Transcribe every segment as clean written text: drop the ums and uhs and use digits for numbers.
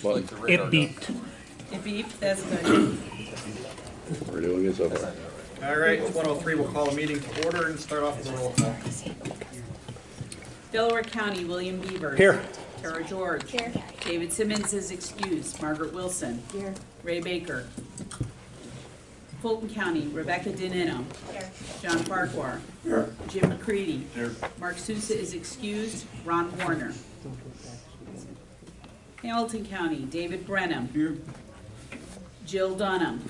the button. It beeped. It beeped, that's good. We're doing it so far. All right, it's 1:03, we'll call the meeting to order and start off with a roll call. Delaware County, William Beavers. Here. Tara George. Here. David Simmons is excused. Margaret Wilson. Here. Ray Baker. Fulton County, Rebecca Dinino. Here. John Farquhar. Here. Jim McCready. Here. Mark Sousa is excused. Ron Warner. Hamilton County, David Brenham. Here. Jill Dunham.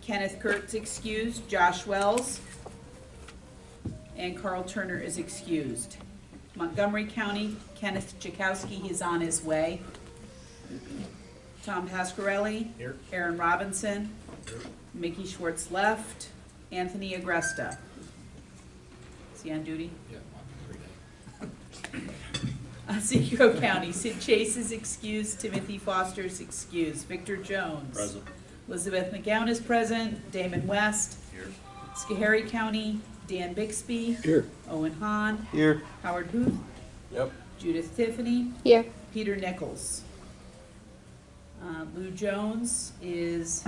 Kenneth Kurtz excused. Josh Wells. And Carl Turner is excused. Montgomery County, Kenneth Jakowski, he's on his way. Tom Pasquarelli. Here. Aaron Robinson. Mickey Schwartz left. Anthony Agresta. Is he on duty? Yeah, 3 days. Otsego County, Sid Chase is excused. Timothy Foster is excused. Victor Jones. Present. Elizabeth McGowan is present. Damon West. Here. Schoharie County, Dan Bixby. Here. Owen Hahn. Here. Howard Booth. Yep. Judith Tiffany. Here. Peter Nichols. Lou Jones is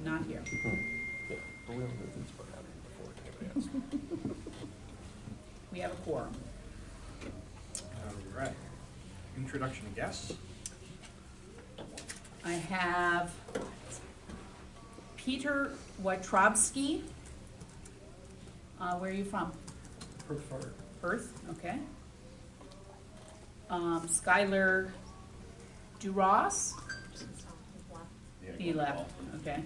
not here. We have a quorum. All right. Introduction of guests. I have Peter Wojtrowski. Where are you from? Perth, okay. Skylar Duras. He left, okay.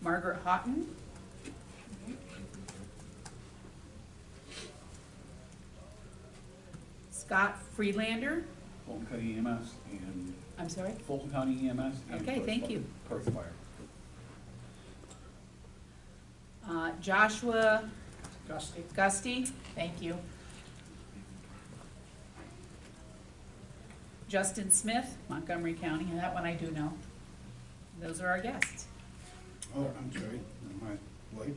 Margaret Houghton. Scott Freelander. Fulton County EMS and I'm sorry? Fulton County EMS. And Okay, thank you. Perth Fire. Joshua Gusty, thank you. Justin Smith, Montgomery County, and that one I do know. Those are our guests. Oh, I'm sorry, my wife.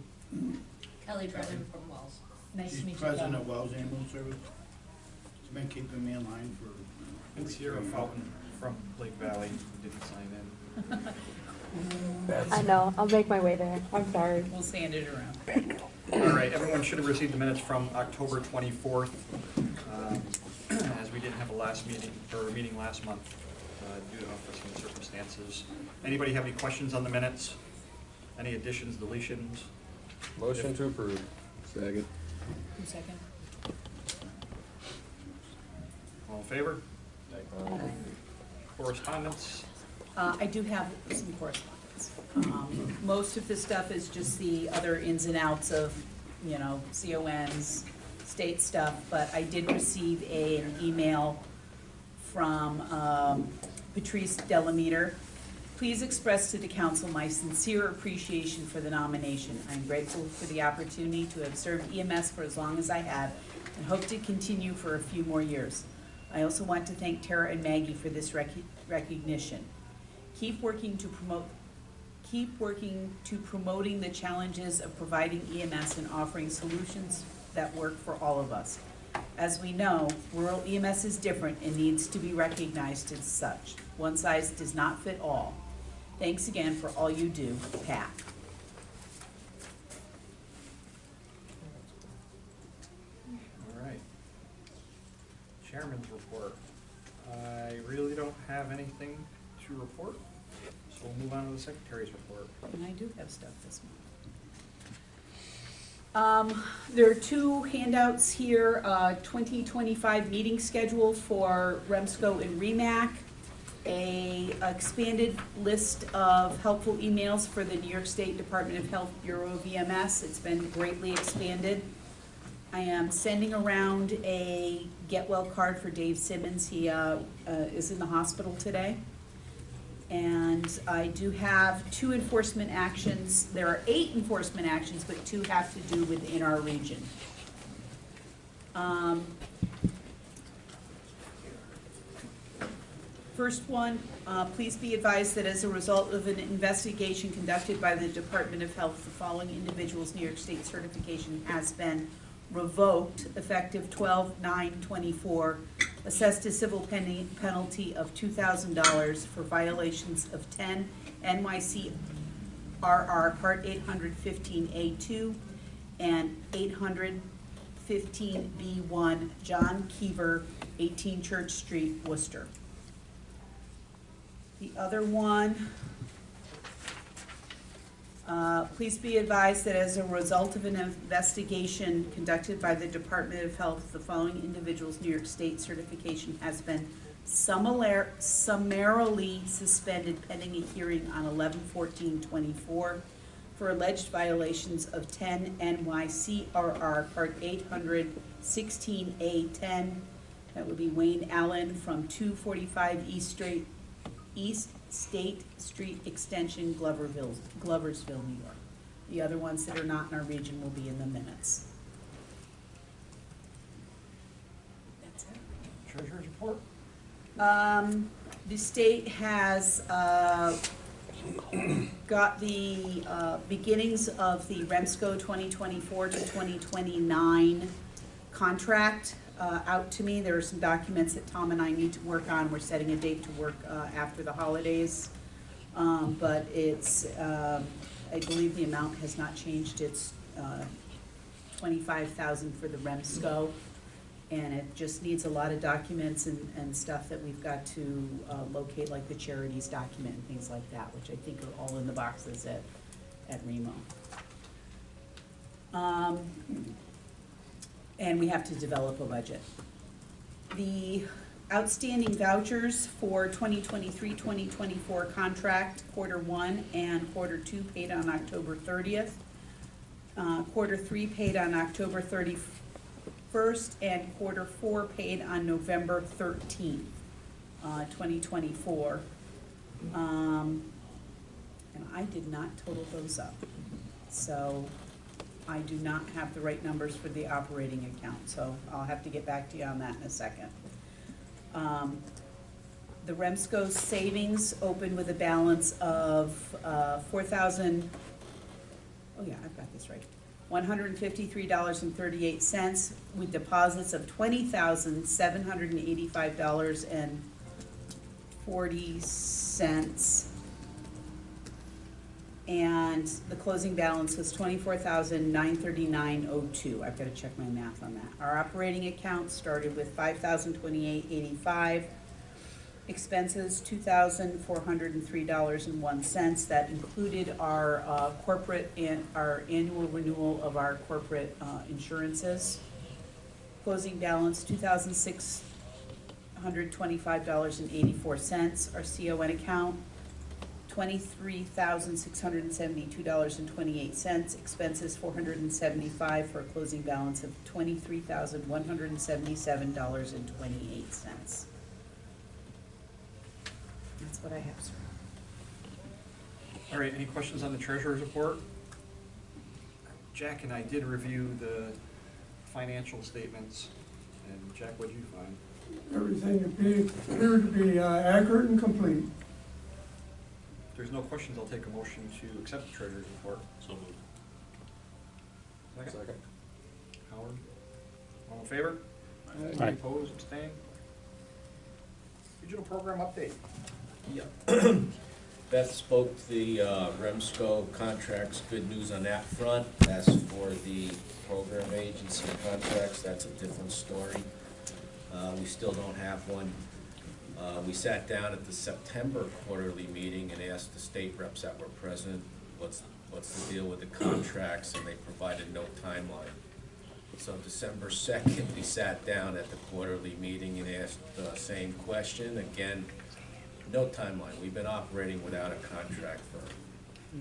Kelly Brennan from Wells. Nice to She's meet you. president Kelly. of Wells Ambulance Service. She's been keeping me in line for. It's Sierra Fountain from Lake Valley, who didn't sign in. I know, I'll make my way there. I'm sorry. We'll sand it around. All right, everyone should have received the minutes from October 24th, as we didn't have a last meeting, or a meeting last month, due to unforeseen circumstances. Anybody have any questions on the minutes? Any additions, deletions? Motion to approve. Second. 2 seconds. All in favor? Correspondence? I do have some correspondence. Most of the stuff is just the other ins and outs of, you know, CONs, state stuff, but I did receive an email from Patrice Delameter. Please express to the council my sincere appreciation for the nomination. I'm grateful for the opportunity to have served EMS for as long as I have and hope to continue for a few more years. I also want to thank Tara and Maggie for this recognition. Keep working to promoting the challenges of providing EMS and offering solutions that work for all of us. As we know, rural EMS is different and needs to be recognized as such. One size does not fit all. Thanks again for all you do, Pat. All right. Chairman's report. I really don't have anything to report, so we'll move on to the secretary's report. And I do have stuff this month. There are 2 handouts here, 2025 meeting schedule for REMSCO and REMAC, a expanded list of helpful emails for the New York State Department of Health Bureau of EMS. It's been greatly expanded. I am sending around a get well card for Dave Simmons. He is in the hospital today. And I do have 2 enforcement actions. There are 8 enforcement actions, but 2 have to do within our region. First one, please be advised that as a result of an investigation conducted by the Department of Health, the following individuals' New York State certification has been revoked effective 12/9/24 assessed a civil penalty of $2,000 for violations of 10 NYCRR Part 815A2 and 815B1 John Keever, 18 Church Street, Worcester. The other one, please be advised that as a result of an investigation conducted by the Department of Health, the following individuals' New York State certification has been summarily suspended pending a hearing on 11/14/24 for alleged violations of 10 NYCRR Part 816A10. That would be Wayne Allen from 245 East State Street Extension, Gloversville, New York. The other ones that are not in our region will be in the minutes. That's it. Treasurer's report? The state has got the beginnings of the REMSCO 2024 to 2029 contract out to me. There are some documents that Tom and I need to work on. We're setting a date to work after the holidays. But it's, I believe the amount has not changed. It's $25,000 for the REMSCO. And it just needs a lot of documents and stuff that we've got to locate, like the charities document and things like that, which I think are all in the boxes at Remo. And we have to develop a budget. The outstanding vouchers for 2023-2024 contract, quarter 1 and quarter 2 paid on October 30th. Quarter 3 paid on October 31st, and quarter 4 paid on November 13th, 2024. And I did not total those up. So I do not have the right numbers for the operating account, so I'll have to get back to you on that in a second. The REMSCO savings opened with a balance of $4,000, oh yeah, I've got this right, $153.38 with deposits of $20,785.40. And the closing balance was $24,939.02. I've got to check my math on that. Our operating account started with $5,028.85. Expenses, $2,403.01. That included our corporate and our annual renewal of our corporate insurances. Closing balance, $2,625.84. Our CON account, $23,672.28. Expenses $475 for a closing balance of $23,177.28. That's what I have, sir. All right, any questions on the treasurer's report? Jack and I did review the financial statements, and Jack, what did you find? Everything appeared to be accurate and complete. If there's no questions, I'll take a motion to accept the treasurer's report. So moved. Second. Howard? All in favor? Aye. Any opposed, abstained? Regional program update. Yeah. Beth spoke to the REMSCO contracts, good news on that front. As for the program agency contracts, that's a different story. We still don't have one. We sat down at the September quarterly meeting and asked the state reps that were present, what's the deal with the contracts, and they provided no timeline. So December 2nd, we sat down at the quarterly meeting and asked the same question. Again, no timeline. We've been operating without a contract for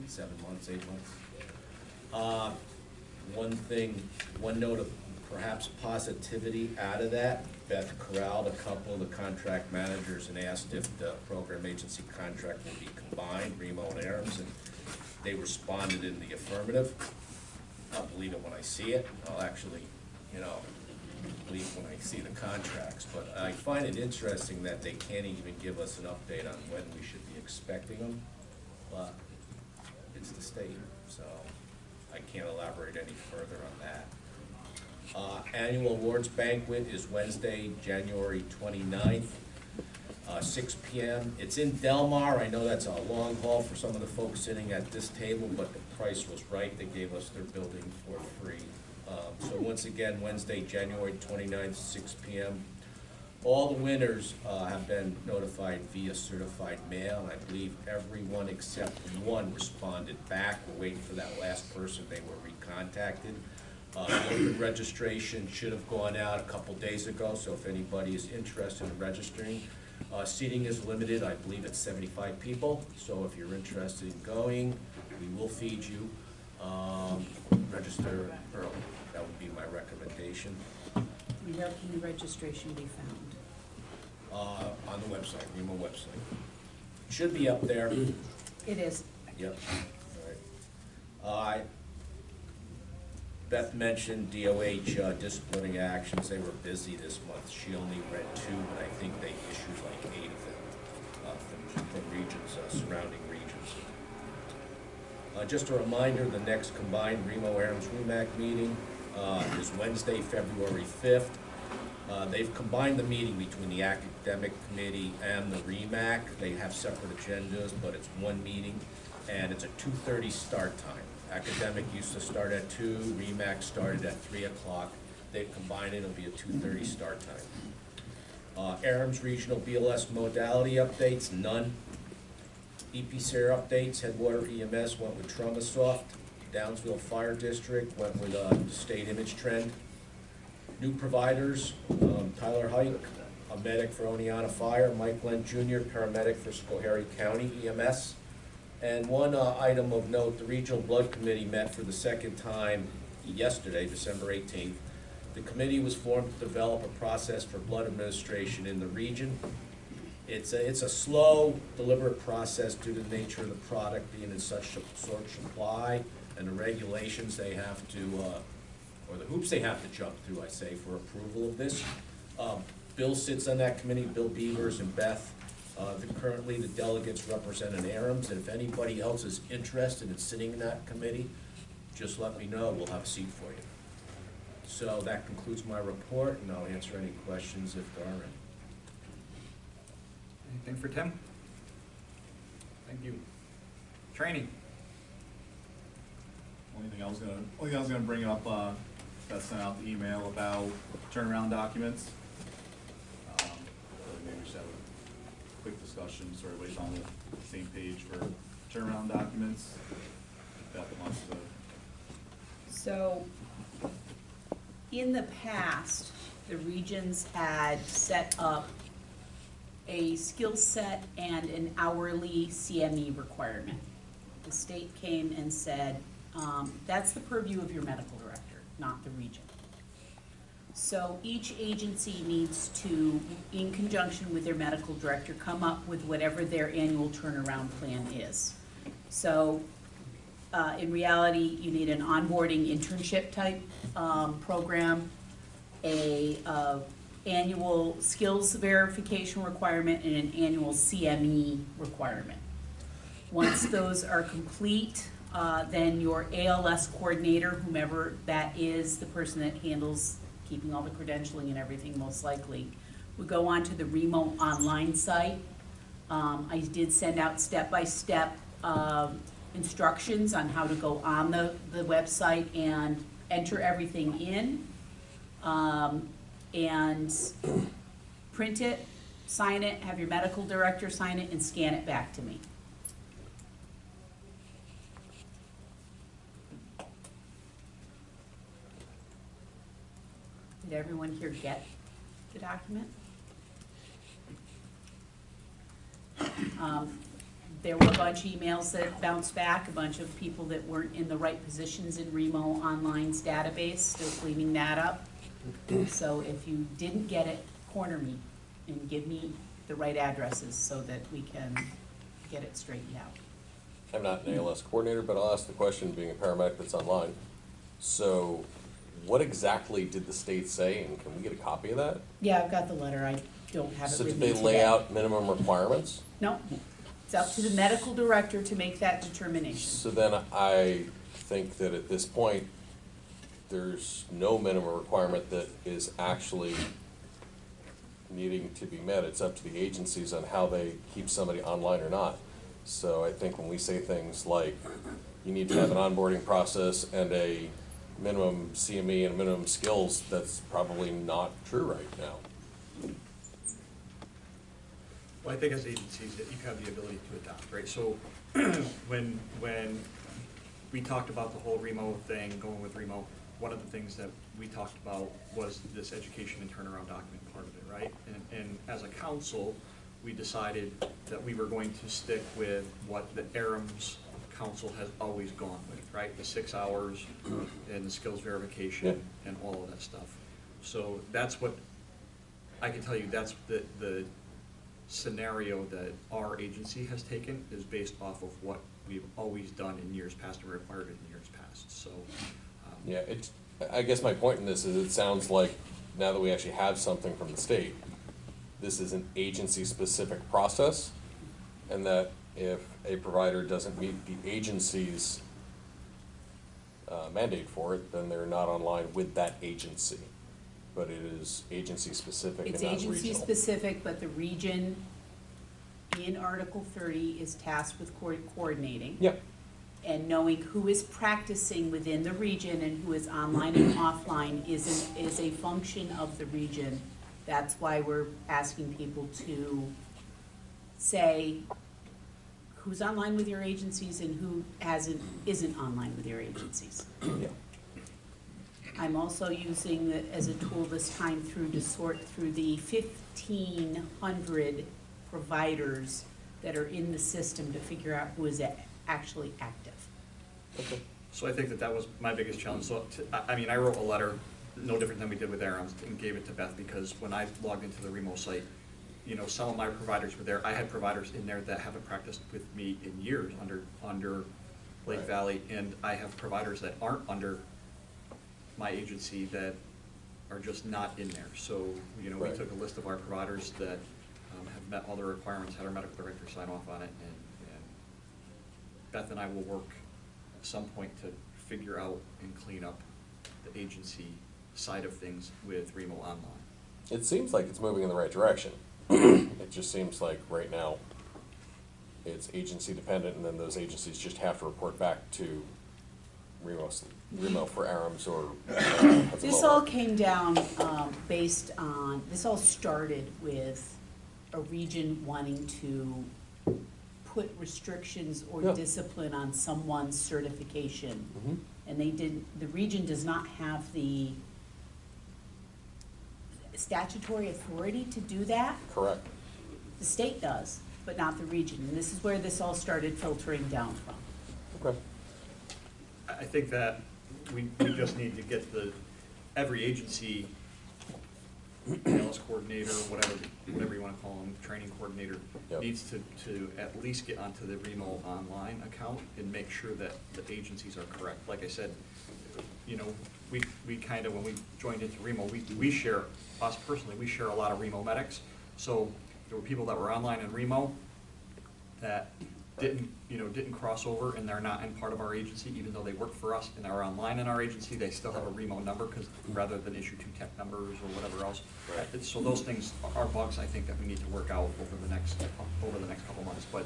7 months, 8 months. One note of perhaps positivity out of that, Beth corralled a couple of the contract managers and asked if the program agency contract would be combined, Remo and Ahrams, and they responded in the affirmative. I'll believe it when I see it. I'll actually, believe when I see the contracts. But I find it interesting that they can't even give us an update on when we should be expecting them. But it's the state, so I can't elaborate any further on that. Annual awards banquet is Wednesday, January 29th, 6 p.m. It's in Delmar. I know that's a long haul for some of the folks sitting at this table, but the price was right. They gave us their building for free. So once again, Wednesday, January 29th, 6 p.m. All the winners have been notified via certified mail, and I believe everyone except one responded back. We're waiting for that last person. They were recontacted. Open registration should have gone out a couple days ago, so if anybody is interested in registering, seating is limited. I believe it's 75 people, so if you're interested in going, we will feed you. Register early. That would be my recommendation. Where can the registration be found? On the website, REMO website. Should be up there. It is. Yep. All right. Beth mentioned DOH disciplining actions. They were busy this month. She only read 2, but I think they issued like 8 of them from regions, surrounding regions. Just a reminder, the next combined REMO-ARMS-REMAC meeting is Wednesday, February 5th. They've combined the meeting between the academic committee and the REMAC. They have separate agendas, but it's one meeting, and it's a 2:30 start time. Academic used to start at 2, REMAC started at 3 o'clock. They've combined it, it'll be a 2:30 start time. ARMS regional BLS modality updates, none. EPCR updates, Headwater EMS went with TraumaSoft. Downsville Fire District went with State Image Trend. New providers, Tyler Hike, a medic for Oneonta Fire, Mike Lent Jr., paramedic for Schoharie County EMS. And one item of note, the Regional Blood Committee met for the second time yesterday, December 18th. The committee was formed to develop a process for blood administration in the region. It's a slow, deliberate process due to the nature of the product being in such short supply and the regulations they have to, or the hoops they have to jump through, I say, for approval of this. Bill sits on that committee, Bill Beavers and Beth. Currently, the delegates represent an ARMS, and if anybody else is interested in sitting in that committee, just let me know, we'll have a seat for you. So that concludes my report, and I'll answer any questions if there are any. Anything for Tim? Thank you. Training. Only thing I was gonna bring up, that sent out the email about turnaround documents. Maybe we should have a quick discussion so everybody's on the same page for turnaround documents. Beth wants to. So, in the past, the regions had set up a skill set and an hourly CME requirement. The state came and said, that's the purview of your medical director, not the region. So each agency needs to, in conjunction with their medical director, come up with whatever their annual turnaround plan is. So in reality, you need an onboarding internship type program, a annual skills verification requirement, and an annual CME requirement. Once those are complete, then your ALS coordinator, whomever that is, the person that handles keeping all the credentialing and everything most likely, would go on to the REMO online site. I did send out step-by-step instructions on how to go on the website and enter everything in. And print it, sign it, have your medical director sign it, and scan it back to me. Did everyone here get the document? There were a bunch of emails that bounced back, a bunch of people that weren't in the right positions in REMO Online's database, still cleaning that up. So if you didn't get it, corner me and give me the right addresses so that we can get it straightened out. I'm not an ALS coordinator, but I'll ask the question, being a paramedic that's online. So what exactly did the state say, and can we get a copy of that? Yeah, I've got the letter, I don't have it So with did me they today. lay out minimum requirements? No, it's up to the medical director to make that determination. So then I think that at this point, there's no minimum requirement that is actually needing to be met. It's up to the agencies on how they keep somebody online or not. So I think when we say things like, you need to have an onboarding process and a minimum CME and minimum skills, that's probably not true right now. Well, I think as agencies, that you have the ability to adopt, right? So when we talked about the whole REMO thing, going with REMO, one of the things that we talked about was this education and turnaround document part of it, right? And as a council, we decided that we were going to stick with what the ARMS council has always gone with, right? The 6 hours and the skills verification and all of that stuff. So that's what, I can tell you, that's the scenario that our agency has taken, is based off of what we've always done in years past and required in years past, so. Yeah, I guess my point in this is, it sounds like now that we actually have something from the state, this is an agency-specific process, and that if a provider doesn't meet the agency's mandate for it, then they're not online with that agency. But it is agency-specific and It's not regional. agency-specific, but the region in Article 30 is tasked with coordinating. Yep. And knowing who is practicing within the region and who is online and offline is a function of the region. That's why we're asking people to say who's online with your agencies and who isn't online with your agencies. Yeah. I'm also using it as a tool this time through to sort through the 1,500 providers that are in the system to figure out who is actually active. Okay. So I think that was my biggest challenge. So, I mean, I wrote a letter, no different than we did with ARMS, and gave it to Beth, because when I logged into the REMO site, you know, some of my providers were there. I had providers in there that haven't practiced with me in years under Lake Right. Valley, and I have providers that aren't under my agency that are just not in there. So, you know, we Right. took a list of our providers that have met all the requirements, had our medical director sign off on it, and Beth and I will work at some point to figure out and clean up the agency side of things with REMO Online. It seems like it's moving in the right direction. It just seems like right now, it's agency dependent, and then those agencies just have to report back to REMO for ARMS or. This all came down based on, this all started with a region wanting to put restrictions or Yeah. discipline on someone's certification. Mhm. And the region does not have the statutory authority to do that. Correct. The state does, but not the region. And this is where this all started filtering down from. Okay. I think that we just need to get every agency, ALS coordinator, whatever you wanna call them, training coordinator, Yep. needs to at least get onto the REMO Online account and make sure that the agencies are correct. Like I said, you know, we kind of, when we joined into REMO, we share, us personally, we share a lot of REMO medics. So there were people that were online in REMO that didn't cross over, and they're not in part of our agency, even though they work for us and are online in our agency, they still have a REMO number, because rather than issue 2 tech numbers or whatever else. Right. So those things are bugs, I think, that we need to work out over the next couple months. But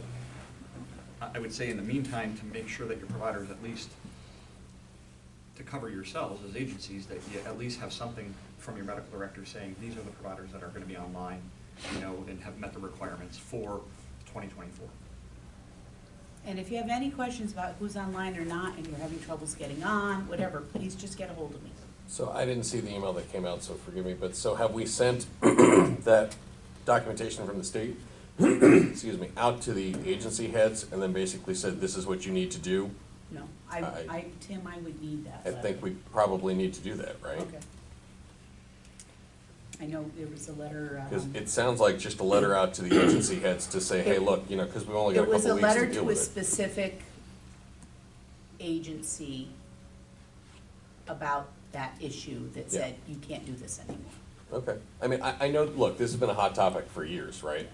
I would say in the meantime, to make sure that your providers, at least to cover yourselves as agencies, that you at least have something from your medical director saying, these are the providers that are gonna be online, you know, and have met the requirements for 2024. And if you have any questions about who's online or not, and you're having troubles getting on, whatever, please just get a hold of me. So I didn't see the email that came out, so forgive me, but so have we sent that documentation from the state, excuse me, out to the agency heads and then basically said, this is what you need to do? No, Tim, I would need that I letter. think we probably need to do that, right? Okay. I know there was a letter. Because it sounds like just a letter out to the agency heads to say, hey, look, you know, because we've only got a It was couple a weeks to letter deal to a with it. specific agency about that issue that said, you can't do this anymore. Okay. I mean, I know, look, this has been a hot topic for years, right?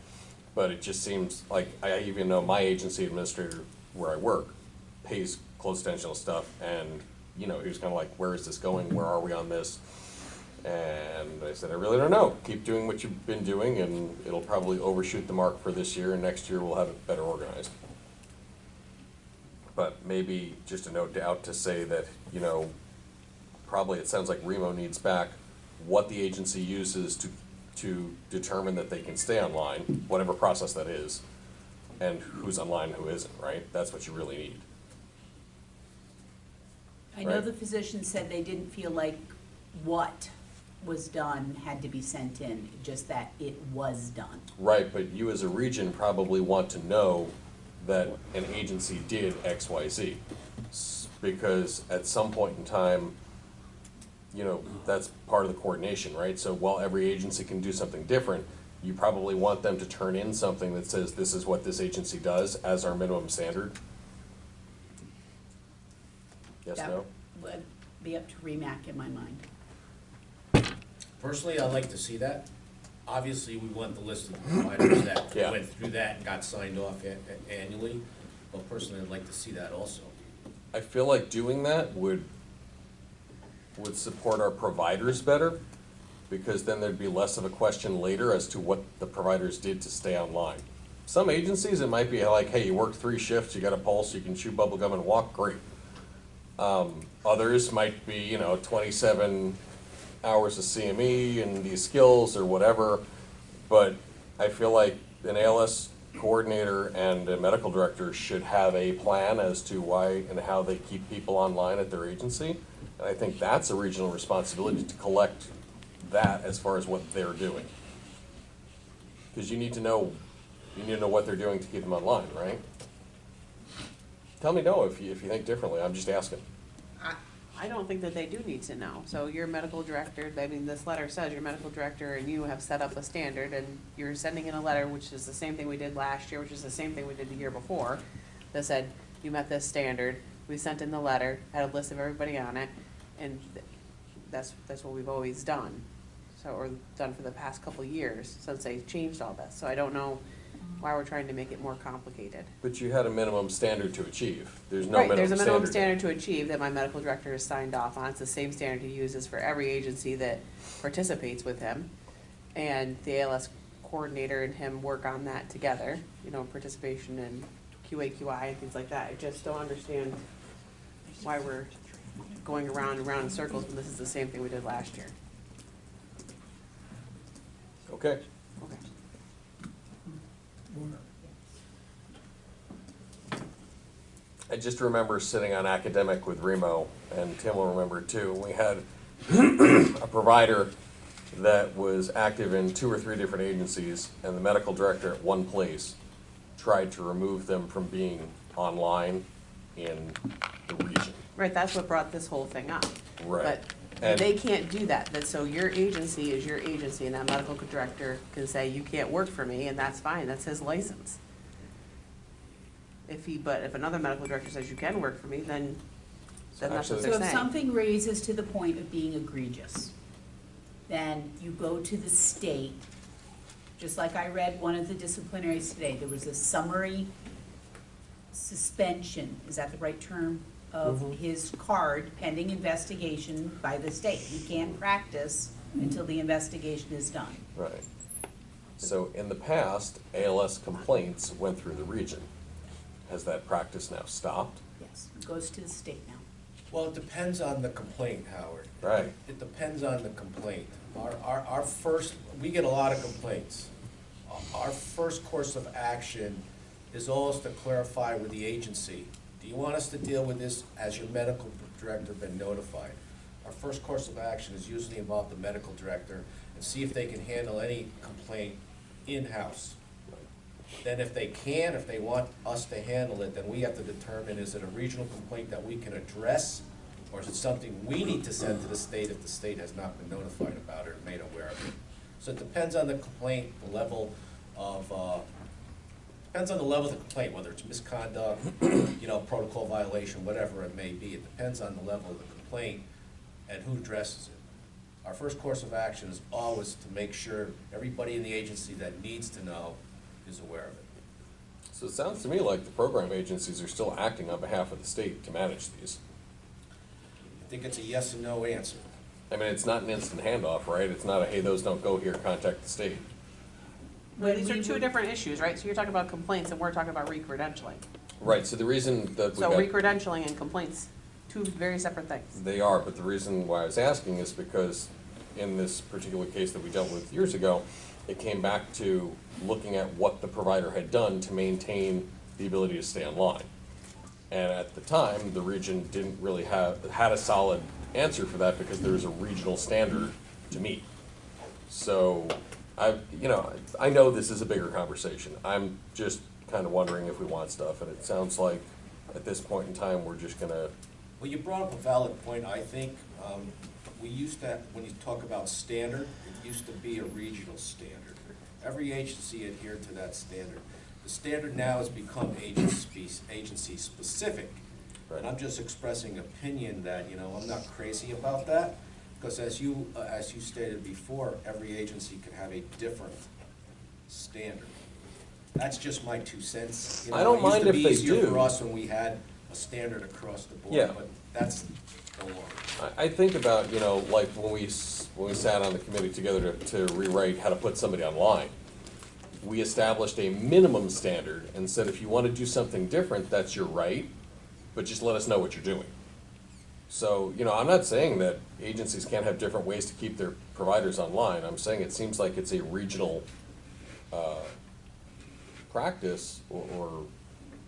But it just seems like, I even know my agency administrator where I work pays close attention to stuff, and he was kind of like, where is this going? Where are we on this? And I said, I really don't know. Keep doing what you've been doing, and it'll probably overshoot the mark for this year, and next year we'll have it better organized. But maybe just a note out to say that, probably it sounds like Remo needs back what the agency uses to determine that they can stay online, whatever process that is, and who's online and who isn't, right? That's what you really need. I know Right. the physician said they didn't feel like what was done had to be sent in, just that it was done. Right, but you as a region probably want to know that an agency did X, Y, Z. Because at some point in time, that's part of the coordination, right? So while every agency can do something different, you probably want them to turn in something that says this is what this agency does as our minimum standard. Yes, That no? would be up to REMAC in my mind. Personally, I'd like to see that. Obviously, we want the list of the providers that Yeah. went through that and got signed off annually, but personally, I'd like to see that also. I feel like doing that would support our providers better, because then there'd be less of a question later as to what the providers did to stay online. Some agencies, it might be like, hey, you worked 3 shifts, you got a pulse, you can chew bubble gum and walk, great. Others might be, 27 hours of CME and these skills or whatever, but I feel like an ALS coordinator and a medical director should have a plan as to why and how they keep people online at their agency. And I think that's a regional responsibility to collect that as far as what they're doing. Because you need to know what they're doing to keep them online, right? Tell me no if you think differently, I'm just asking. I don't think that they do need to know. So your medical director, this letter says your medical director and you have set up a standard, and you're sending in a letter, which is the same thing we did last year, which is the same thing we did the year before, that said, you met this standard. We sent in the letter, had a list of everybody on it, and that's what we've always done. So, or done for the past couple of years, since they changed all this. So I don't know why we're trying to make it more complicated. But you had a minimum standard to achieve. There's no Right, minimum there's a minimum standard. standard to achieve that my medical director has signed off on. It's the same standard he uses for every agency that participates with him. And the ALS coordinator and him work on that together, participation in QA/QI and things like that. I just don't understand why we're going around and around in circles when this is the same thing we did last year. Okay. Okay. I just remember sitting on academic with Remo, and Tim will remember too. We had a provider that was active in 2 or 3 different agencies, and the medical director at one place tried to remove them from being online in the region. Right, that's what brought this whole thing up. Right. But And- they can't do that. So your agency is your agency, and that medical director can say, you can't work for me, and that's fine, that's his license. But if another medical director says you can work for me, then that's what Actually- they're So if saying. something raises to the point of being egregious, then you go to the state, just like I read one of the disciplinaries today, there was a summary suspension, is that the right term, of his card pending investigation by the state. He can't practice until the investigation is done. Right. So in the past, ALS complaints went through the region. Has that practice now stopped? Yes, it goes to the state now. Well, it depends on the complaint, Howard. Right. It depends on the complaint. Our first, we get a lot of complaints. Our first course of action is always to clarify with the agency. Do you want us to deal with this? Has your medical director been notified? Our first course of action is usually involve the medical director and see if they can handle any complaint in-house. Then if they can, if they want us to handle it, then we have to determine, is it a regional complaint that we can address, or is it something we need to send to the state if the state has not been notified about it or made aware of it? So it depends on the complaint, the level of, depends on the level of the complaint, whether it's misconduct, protocol violation, whatever it may be. It depends on the level of the complaint and who addresses it. Our first course of action is always to make sure everybody in the agency that needs to know is aware of it. So it sounds to me like the program agencies are still acting on behalf of the state to manage these. I think it's a yes and no answer. I mean, it's not an instant handoff, right? It's not a, hey, those don't go here, contact the state. But these are two different issues, right? So you're talking about complaints and we're talking about re-credentialing. Right, so the reason that we So got, re-credentialing and complaints, two very separate things. they are, but the reason why I was asking is because in this particular case that we dealt with years ago, it came back to looking at what the provider had done to maintain the ability to stay online. And at the time, the region didn't really had a solid answer for that because there was a regional standard to meet. So I know this is a bigger conversation. I'm just kind of wondering if we want stuff, and it sounds like at this point in time, we're just gonna, Well, you brought up a valid point, I think. We used to, when you talk about standard, it used to be a regional standard. Every agency adhered to that standard. The standard now has become agency specific. And I'm just expressing opinion that, I'm not crazy about that, because as you stated before, every agency could have a different standard. That's just my 2 cents. I don't mind if they It used to be easier do. for us when we had a standard across the board, Yeah. but that's no longer. I think about, like when we sat on the committee together to rewrite how to put somebody online. We established a minimum standard and said, if you want to do something different, that's your right, but just let us know what you're doing. So, I'm not saying that agencies can't have different ways to keep their providers online. I'm saying it seems like it's a regional practice or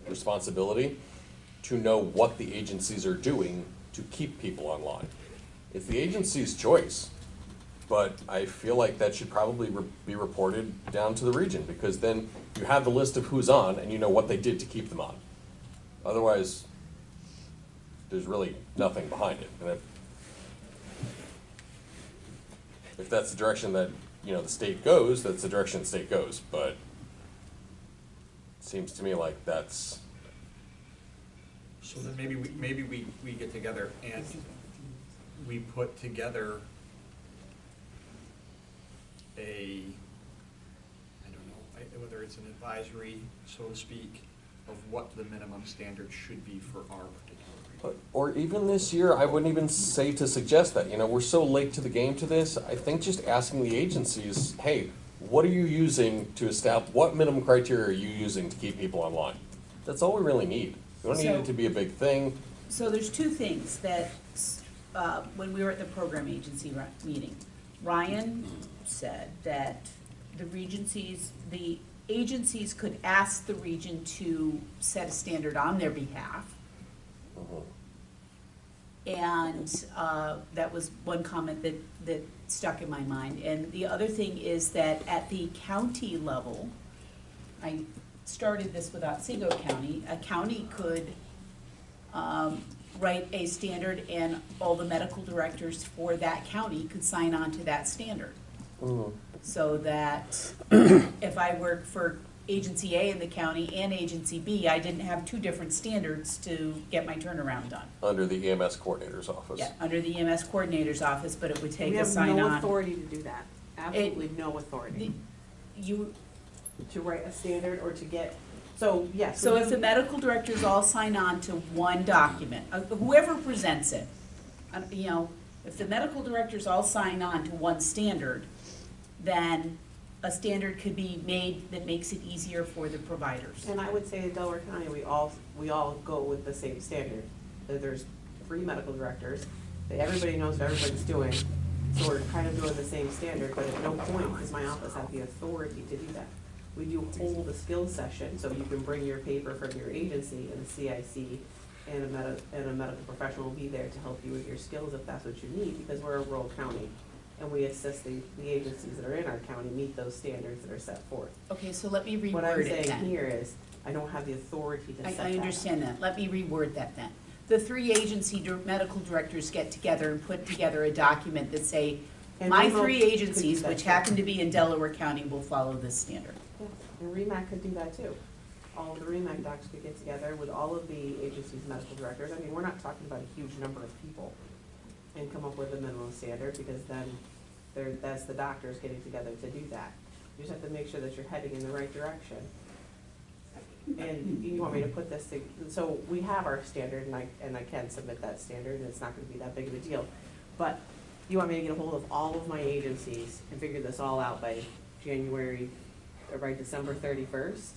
responsibility to know what the agencies are doing to keep people online. It's the agency's choice, but I feel like that should probably be reported down to the region, because then you have the list of who's on and you know what they did to keep them on. Otherwise, there's really nothing behind it. And if that's the direction that, the state goes, that's the direction the state goes, but it seems to me like that's, So then maybe we get together and we put together I don't know, whether it's an advisory, so to speak, of what the minimum standard should be for our particular region. or even this year, I wouldn't even say to suggest that, we're so late to the game to this. I think just asking the agencies, hey, what are you using to establish, what minimum criteria are you using to keep people online? That's all we really need. We don't need it to be a big thing. So there's two things that, when we were at the program agency meeting, Ryan said that the agencies could ask the region to set a standard on their behalf. And that was one comment that stuck in my mind. And the other thing is that at the county level, I started this with Otsego County, a county could write a standard and all the medical directors for that county could sign on to that standard. So that if I work for agency A in the county and agency B, I didn't have two different standards to get my turnaround done. Under the EMS coordinator's office. Yeah, under the EMS coordinator's office, but it would take We a have sign no on. authority to do that. Absolutely no authority. You, To write a standard or to get, so yes. so we if do- the medical directors all sign on to one document, whoever presents it, if the medical directors all sign on to one standard, then a standard could be made that makes it easier for the providers. And I would say in Delaware County, we all go with the same standard. There's 3 medical directors, everybody knows what everybody's doing, so we're kind of doing the same standard, but at no point does my office have the authority to do that. We do hold a skills session, so you can bring your paper from your agency and the CIC, and a medical professional will be there to help you with your skills if that's what you need, because we're a rural county. And we assist the agencies that are in our county meet those standards that are set forth. Okay, so let me What I'm reword it saying then. here is, I don't have the authority to set that. I understand that. Let me reword that then. The 3 agency medical directors get together and put together a document that say, And my remote 3 could do agencies, that which too. happen to be in Delaware County, will follow this standard. Yeah, and REMAC could do that too. All of the REMAC docs could get together with all of the agency's medical directors. I mean, we're not talking about a huge number of people, and come up with a minimum standard, because then that's the doctors getting together to do that. You just have to make sure that you're heading in the right direction. And you want me to put this, so we have our standard, and I can submit that standard, and it's not gonna be that big of a deal. But you want me to get a hold of all of my agencies and figure this all out by January, or by December 31st?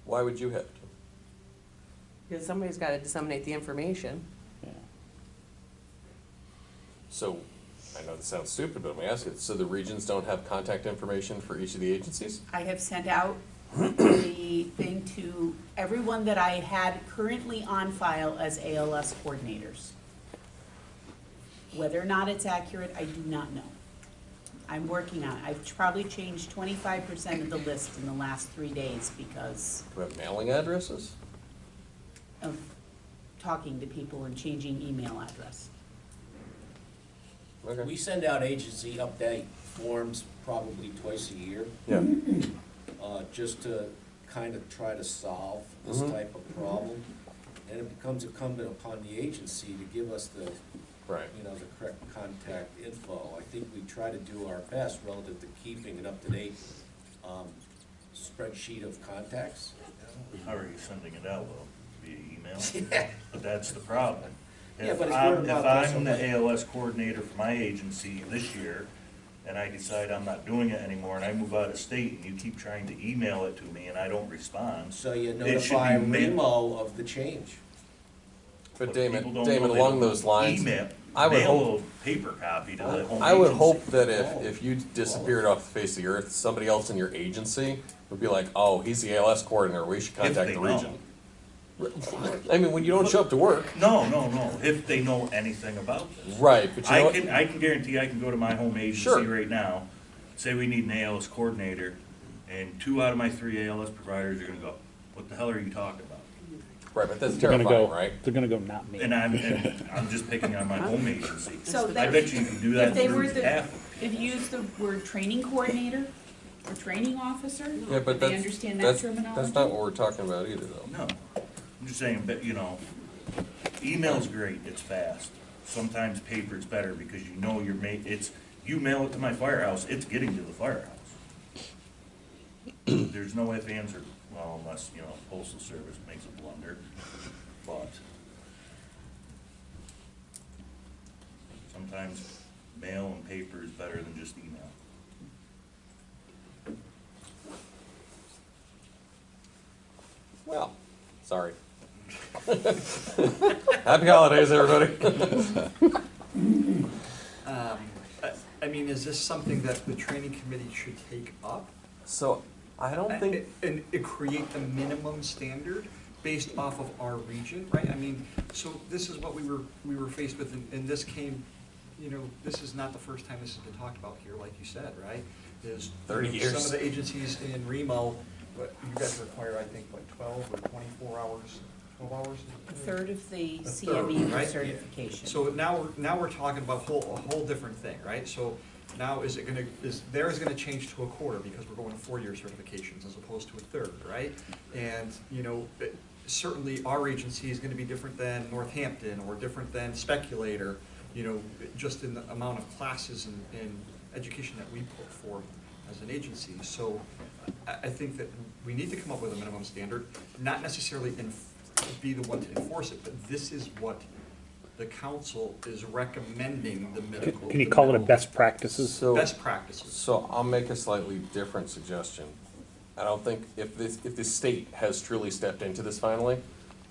Why would you have to? Because somebody's gotta disseminate the information. So, I know this sounds stupid, but let me ask you, so the regions don't have contact information for each of the agencies? I have sent out the thing to everyone that I had currently on file as ALS coordinators. Whether or not it's accurate, I do not know. I'm working on it. I've probably changed 25% of the list in the last 3 days because Do we have mailing addresses? of talking to people and changing email address. Okay. We send out agency update forms probably twice a year, Yeah, just to kind of try to solve this Mhm. type of problem. And it becomes incumbent upon the agency to give us the, right. you know, the correct contact info. I think we try to do our best relative to keeping an up-to-date spreadsheet of contacts. How are you sending it out, though? Via email? But that's the problem. Yeah, If but it's I'm, word if of mouth I'm the also. ALS coordinator for my agency this year, and I decide I'm not doing it anymore, and I move out of state, and you keep trying to email it to me, and I don't respond, So you It should notify be ma- Remo of the change. But people Damon, don't Damon, know they along don't those lines, email, I would mail hope, a paper copy to the home I would agency. hope that if you disappeared off the face of the earth, somebody else in your agency would be like, oh, he's the ALS coordinator, we should If contact they the know. region. I mean, when you don't show up to work. No, if they know anything about this. Right, but you know what? I can guarantee I can go to my home agency Sure. right now, say we need an ALS coordinator, and 2 out of my 3 ALS providers are gonna go, what the hell are you talking about? Right, but that's They're gonna terrifying, go, right? they're gonna go, not me. And I'm just picking on my home agency. So I they- bet you can do that If they were through the, half. if you use the word training coordinator or training officer, Yeah, do but they that's, understand that that's, terminology? that's not what we're talking about either, though. No, I'm just saying, but, you know, email's great, it's fast. Sometimes paper's better because you know you mail it to my firehouse, it's getting to the firehouse. There's no ifs, ands, or, well, unless, you know, postal service makes a blunder, but sometimes mail and paper is better than just email. Well, sorry. Happy holidays, everybody. I mean, is this something that the training committee should take up? So, I don't think, And create a minimum standard based off of our region, right? I mean, so this is what we were faced with, and this came, you know, this is not the first time this has been talked about here, like you said, right? Is 30 years. Some of the agencies in Remo, but you guys require, I think, what, 12 or 24 hours, 12 hours? A third of the A third, CME right? certification. So now we're talking about a whole different thing, right? So now is theirs gonna change to a quarter because we're going to 4-year certifications as opposed to a third, right? And, you know, certainly our agency is gonna be different than Northampton or different than Speculator, you know, just in the amount of classes and education that we put forth as an agency. So I think that we need to come up with a minimum standard, not necessarily be the one to enforce it, but this is what the council is recommending the medical. Can you call it a best practices? so, Best practices. so I'll make a slightly different suggestion. I don't think, if the state has truly stepped into this finally,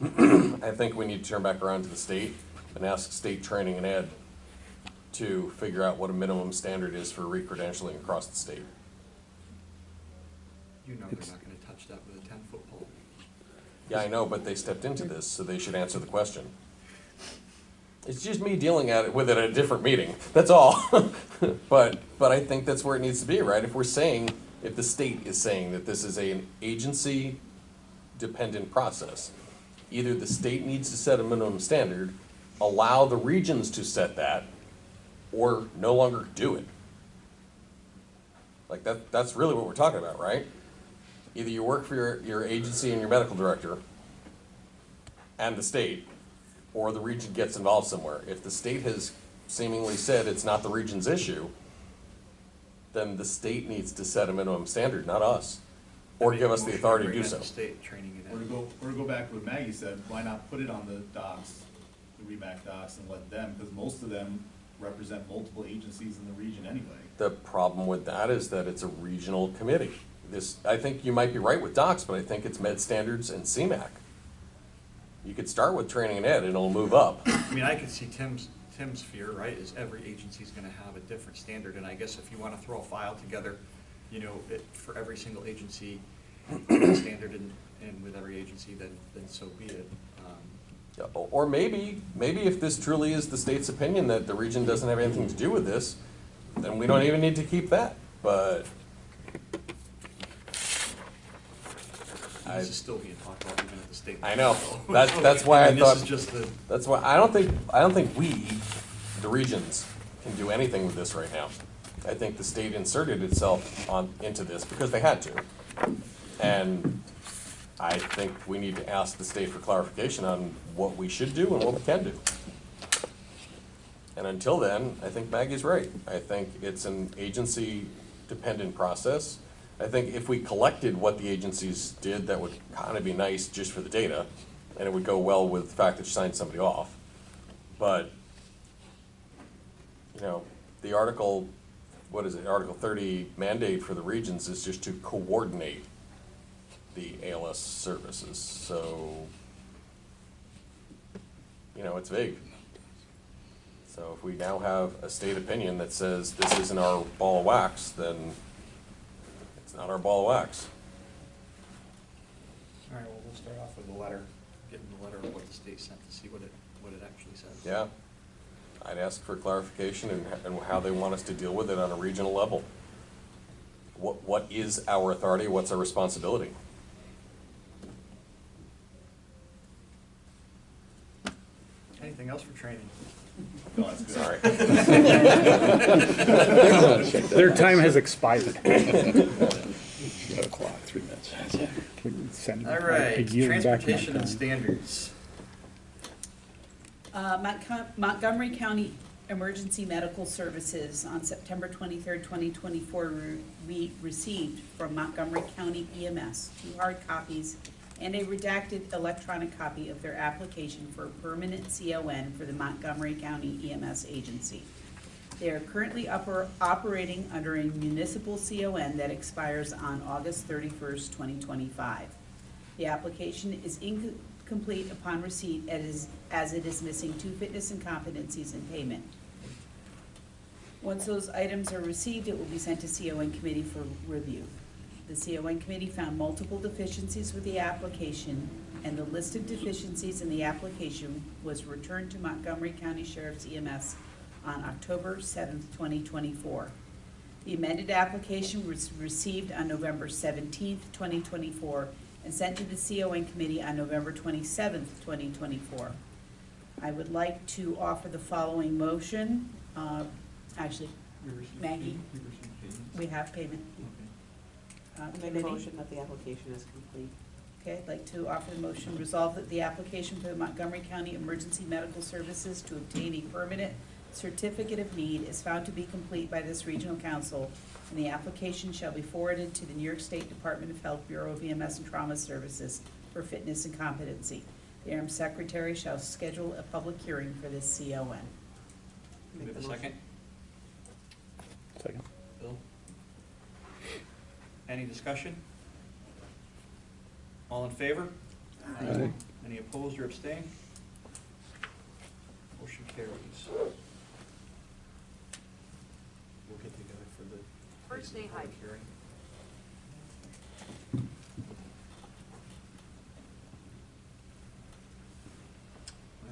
I think we need to turn back around to the state and ask state training and ed to figure out what a minimum standard is for re-credentialing across the state. You know they're not gonna touch that with a 10-foot pole. Yeah, I know, but they stepped into this, so they should answer the question. It's just me dealing with it at a different meeting, that's all. But I think that's where it needs to be, right? If the state is saying that this is an agency-dependent process, either the state needs to set a minimum standard, allow the regions to set that, or no longer do it. Like, that's really what we're talking about, right? Either you work for your agency and your medical director and the state, or the region gets involved somewhere. If the state has seemingly said it's not the region's issue, then the state needs to set a minimum standard, not us. Or I make give a us the motion authority to bring do that so. State training it Or to in. go back to what Maggie said, why not put it on the docs, the REMAC docs, and let them, because most of them represent multiple agencies in the region anyway. The problem with that is that it's a regional committee. I think you might be right with docs, but I think it's med standards and CMAC. You could start with training and ed, and it'll move up. I mean, I could see Tim's fear, right, is every agency's gonna have a different standard, and I guess if you wanna throw a file together, you know, for every single agency, standard and with every agency, then so be it. Yeah, or maybe if this truly is the state's opinion that the region doesn't have anything to do with this, then we don't even need to keep that, but. This is still being talked about even at the state. I know. level. That's why I mean, thought. This is just the, That's why, I don't think we, the regions, can do anything with this right now. I think the state inserted itself into this because they had to. And I think we need to ask the state for clarification on what we should do and what we can do. And until then, I think Maggie's right. I think it's an agency-dependent process. I think if we collected what the agencies did, that would kind of be nice just for the data, and it would go well with the fact that you signed somebody off. But, you know, the Article 30 mandate for the regions is just to coordinate the ALS services, so, you know, it's vague. So if we now have a state opinion that says this isn't our ball of wax, then it's not our ball of wax. all right, well, we'll start off with the letter, getting the letter of what the state sent to see what it actually says. Yeah, I'd ask for clarification and how they want us to deal with it on a regional level. What is our authority, what's our responsibility? Anything else for training? No, that's good. Sorry. Their time has expired. O'clock, 3 minutes. We can send All a right, year back transportation my and time. standards. Montgomery County Emergency Medical Services on September 23rd, 2024, we received from Montgomery County EMS 2 hard copies and a redacted electronic copy of their application for a permanent CON for the Montgomery County EMS agency. They are currently operating under a municipal CON that expires on August 31st, 2025. The application is incomplete upon receipt as it is missing 2 fitness and competencies and payment. Once those items are received, it will be sent to CON committee for review. The CON committee found multiple deficiencies with the application, and the list of deficiencies in the application was returned to Montgomery County Sheriff's EMS on October 7th, 2024. The amended application was received on November 17th, 2024, and sent to the CON committee on November 27th, 2024. I would like to offer the following motion. Actually, Maggie, we have payment. Make a Committee. motion that the application is complete. Okay, I'd like to offer the motion, resolve that the application for the Montgomery County Emergency Medical Services to obtain a permanent certificate of need is found to be complete by this regional council, and the application shall be forwarded to the New York State Department of Health Bureau of EMS and Trauma Services for fitness and competency. The interim secretary shall schedule a public hearing for this CON. We have Make a the second? Second. Bill? Any discussion? All in favor? Aye. Any opposed or abstained? Motion carries. We'll get together for the. First day hike. public hearing.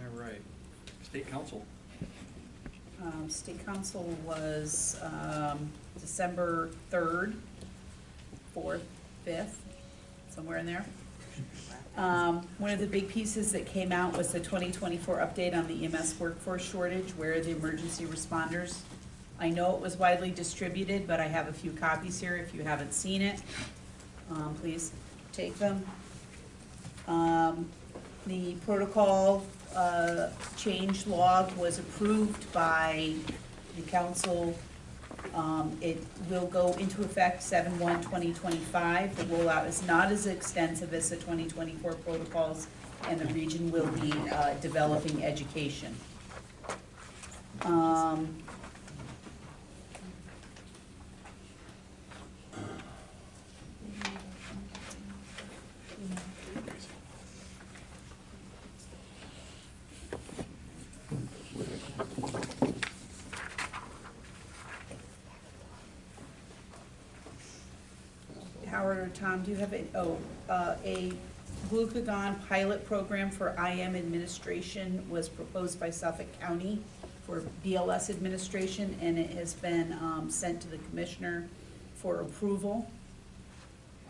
All right, state council. State council was December 3rd, 4th, 5th, somewhere in there. One of the big pieces that came out was the 2024 update on the EMS workforce shortage, where the emergency responders. I know it was widely distributed, but I have a few copies here if you haven't seen it. Please take them. The protocol change log was approved by the council It will go into effect 7/1/2025. The rollout is not as extensive as the 2024 protocols, and the region will be developing education. Howard or Tom, do you have a glucagon pilot program for IM administration was proposed by Suffolk County for BLS administration, and it has been sent to the commissioner for approval.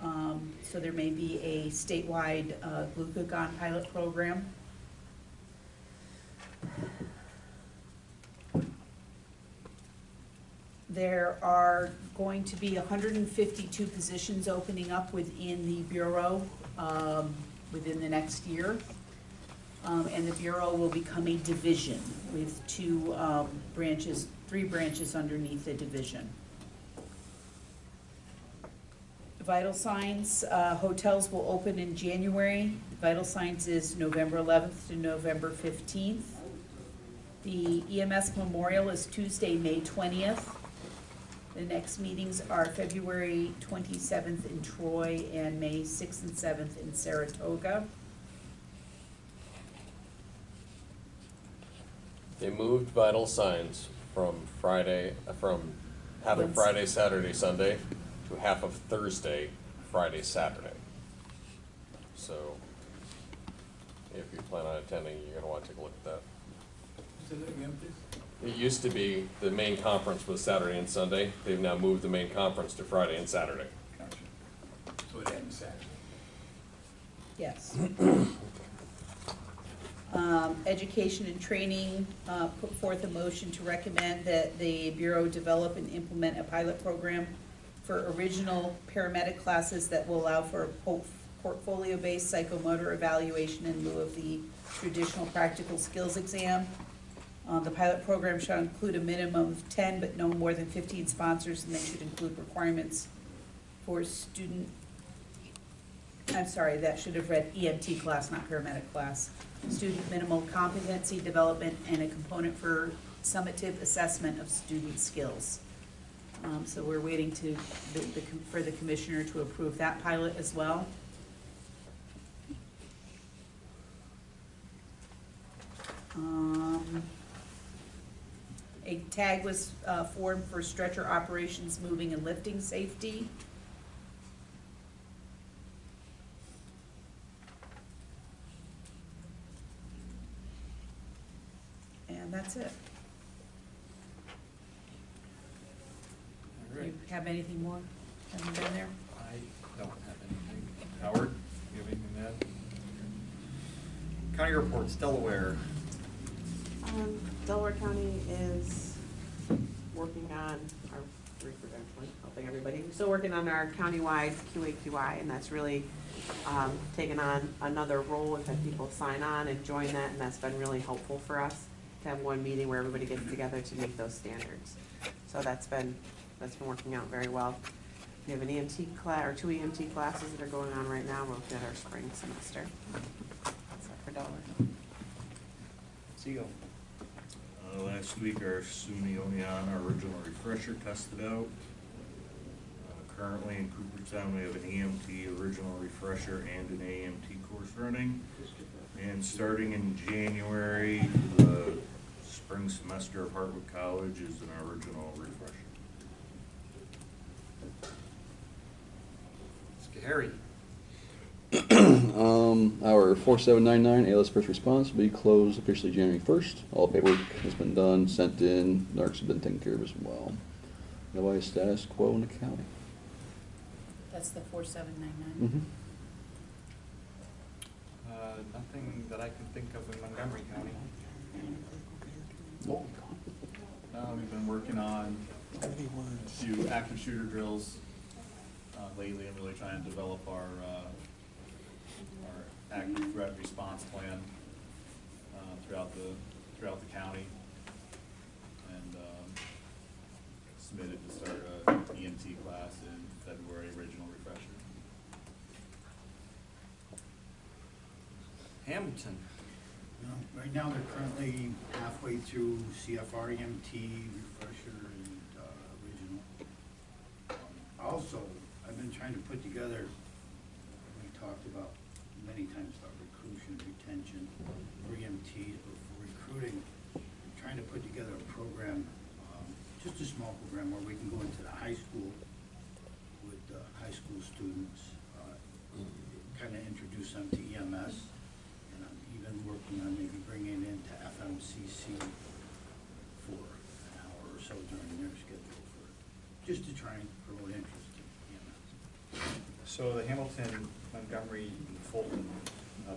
So there may be a statewide glucagon pilot program. There are going to be 152 positions opening up within the Bureau within the next year. And the Bureau will become a division with three branches underneath the division. Vital Signs, hotels will open in January. Vital Signs is November 11th to November 15th. The EMS Memorial is Tuesday, May 20th. The next meetings are February 27th in Troy and May 6th and 7th in Saratoga. They moved Vital Signs from half of Friday, Saturday, Sunday to half of Thursday, Friday, Saturday. So if you plan on attending, you're gonna wanna take a look at that. Say that again, please. It used to be the main conference was Saturday and Sunday. They've now moved the main conference to Friday and Saturday. Gotcha. So it ends Saturday. Yes. Education and Training put forth a motion to recommend that the Bureau develop and implement a pilot program for original paramedic classes that will allow for a portfolio-based psychomotor evaluation in lieu of the traditional practical skills exam. The pilot program shall include a minimum of 10, but no more than 15 sponsors, and they should include requirements for student, I'm sorry, that should have read EMT class, not paramedic class. Student minimal competency development and a component for summative assessment of student skills. So we're waiting for the commissioner to approve that pilot as well. A tag was formed for stretcher operations, moving and lifting safety. And that's it. All Do right. you have anything more? Haven't been there? I don't have anything. Howard, you have anything to add? County reports, Delaware. Delaware County is working on our reproduction, helping everybody. We're still working on our countywide QAQI, and that's really taken on another role. We've had people sign on and join that, and that's been really helpful for us to have one meeting where everybody gets together to meet those standards. So that's been working out very well. We have an EMT class, or 2 EMT classes that are going on right now. We're looking at our spring semester. That's it for Delaware. Seagull. Last week, our SUNY Oneon, our original refresher, tested out. Currently in Cooperstown, we have an EMT original refresher and an AMT course running. And starting in January, the spring semester of Hartwood College is an original refresher. Harry. Our 4799 ALS first response will be closed officially January 1st. All paperwork has been done, sent in, NARCs have been taken care of as well. Otherwise, status quo in the county. That's the 4799. Nothing that I can think of in Montgomery County. We've been working on a few active shooter drills lately, and really trying to develop our active threat response plan throughout the county. And submitted to start a EMT class in February, original refresher. Hamilton. Right now, they're currently halfway through CFR EMT, refresher, and original. Also, I've been trying to put together, we talked about many times about recruitment, retention, for EMTs, but for recruiting, I'm trying to put together a program, just a small program where we can go into the high school with high school students, kind of introduce them to EMS. And I'm even working on maybe bringing it into FMCC for an hour or so during their schedule just to try and promote interest in EMS. So the Hamilton, Montgomery, and Fulton,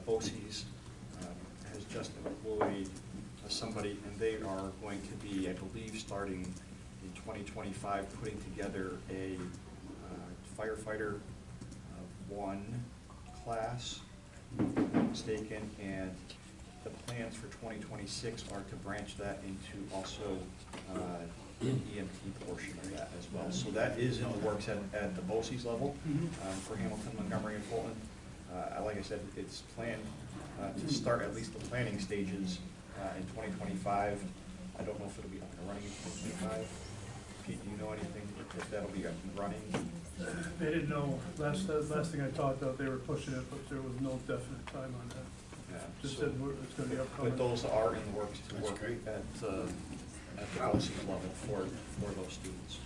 BOCES, has just employed somebody, and they are going to be, I believe, starting in 2025, putting together a firefighter one class, if I'm not mistaken, and the plans for 2026 are to branch that into also an EMT portion of that as well. So that is in the works at the BOCES level for Hamilton, Montgomery, and Fulton. Like I said, it's planned to start at least the planning stages in 2025. I don't know if it'll be up and running in 2025. Pete, do you know anything if that'll be up and running? They didn't know, last thing I talked about, they were pushing it, but there was no definite time on that. Yeah, Just so- said it's gonna be upcoming. But those are in the works to That's work great. at the BOCES level for those students.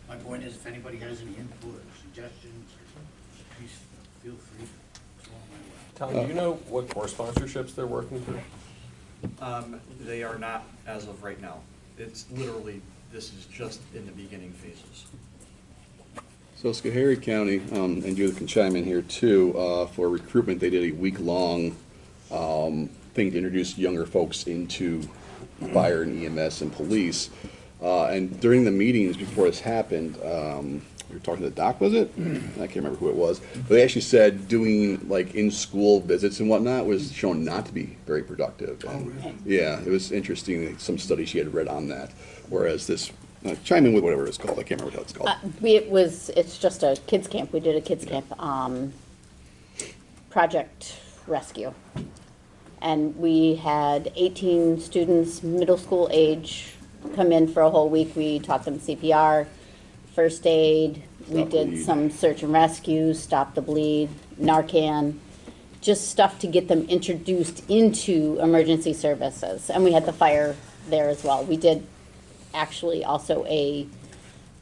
My point is, if anybody has any input or suggestions, please feel free to throw them my way. Tom, do you know what core sponsorships they're working through? They are not as of right now. It's literally, this is just in the beginning phases. So Schoharie County, and Judith can chime in here too, for recruitment, they did a week-long thing to introduce younger folks into fire and EMS and police. And during the meetings before this happened, we were talking to the doc, was it? I can't remember who it was. But they actually said doing like in-school visits and whatnot was shown not to be very productive. And, yeah, it was interesting, some studies she had read on that. Whereas this, chime in with whatever it's called, I can't remember what it's called. It's just a kids camp. We did a kids camp, Project Rescue. And we had 18 students, middle school age, come in for a whole week. We taught them CPR, first aid. We Stop the did bleed. some search and rescue, stop the bleed, Narcan, just stuff to get them introduced into emergency services. And we had the fire there as well. We did actually also a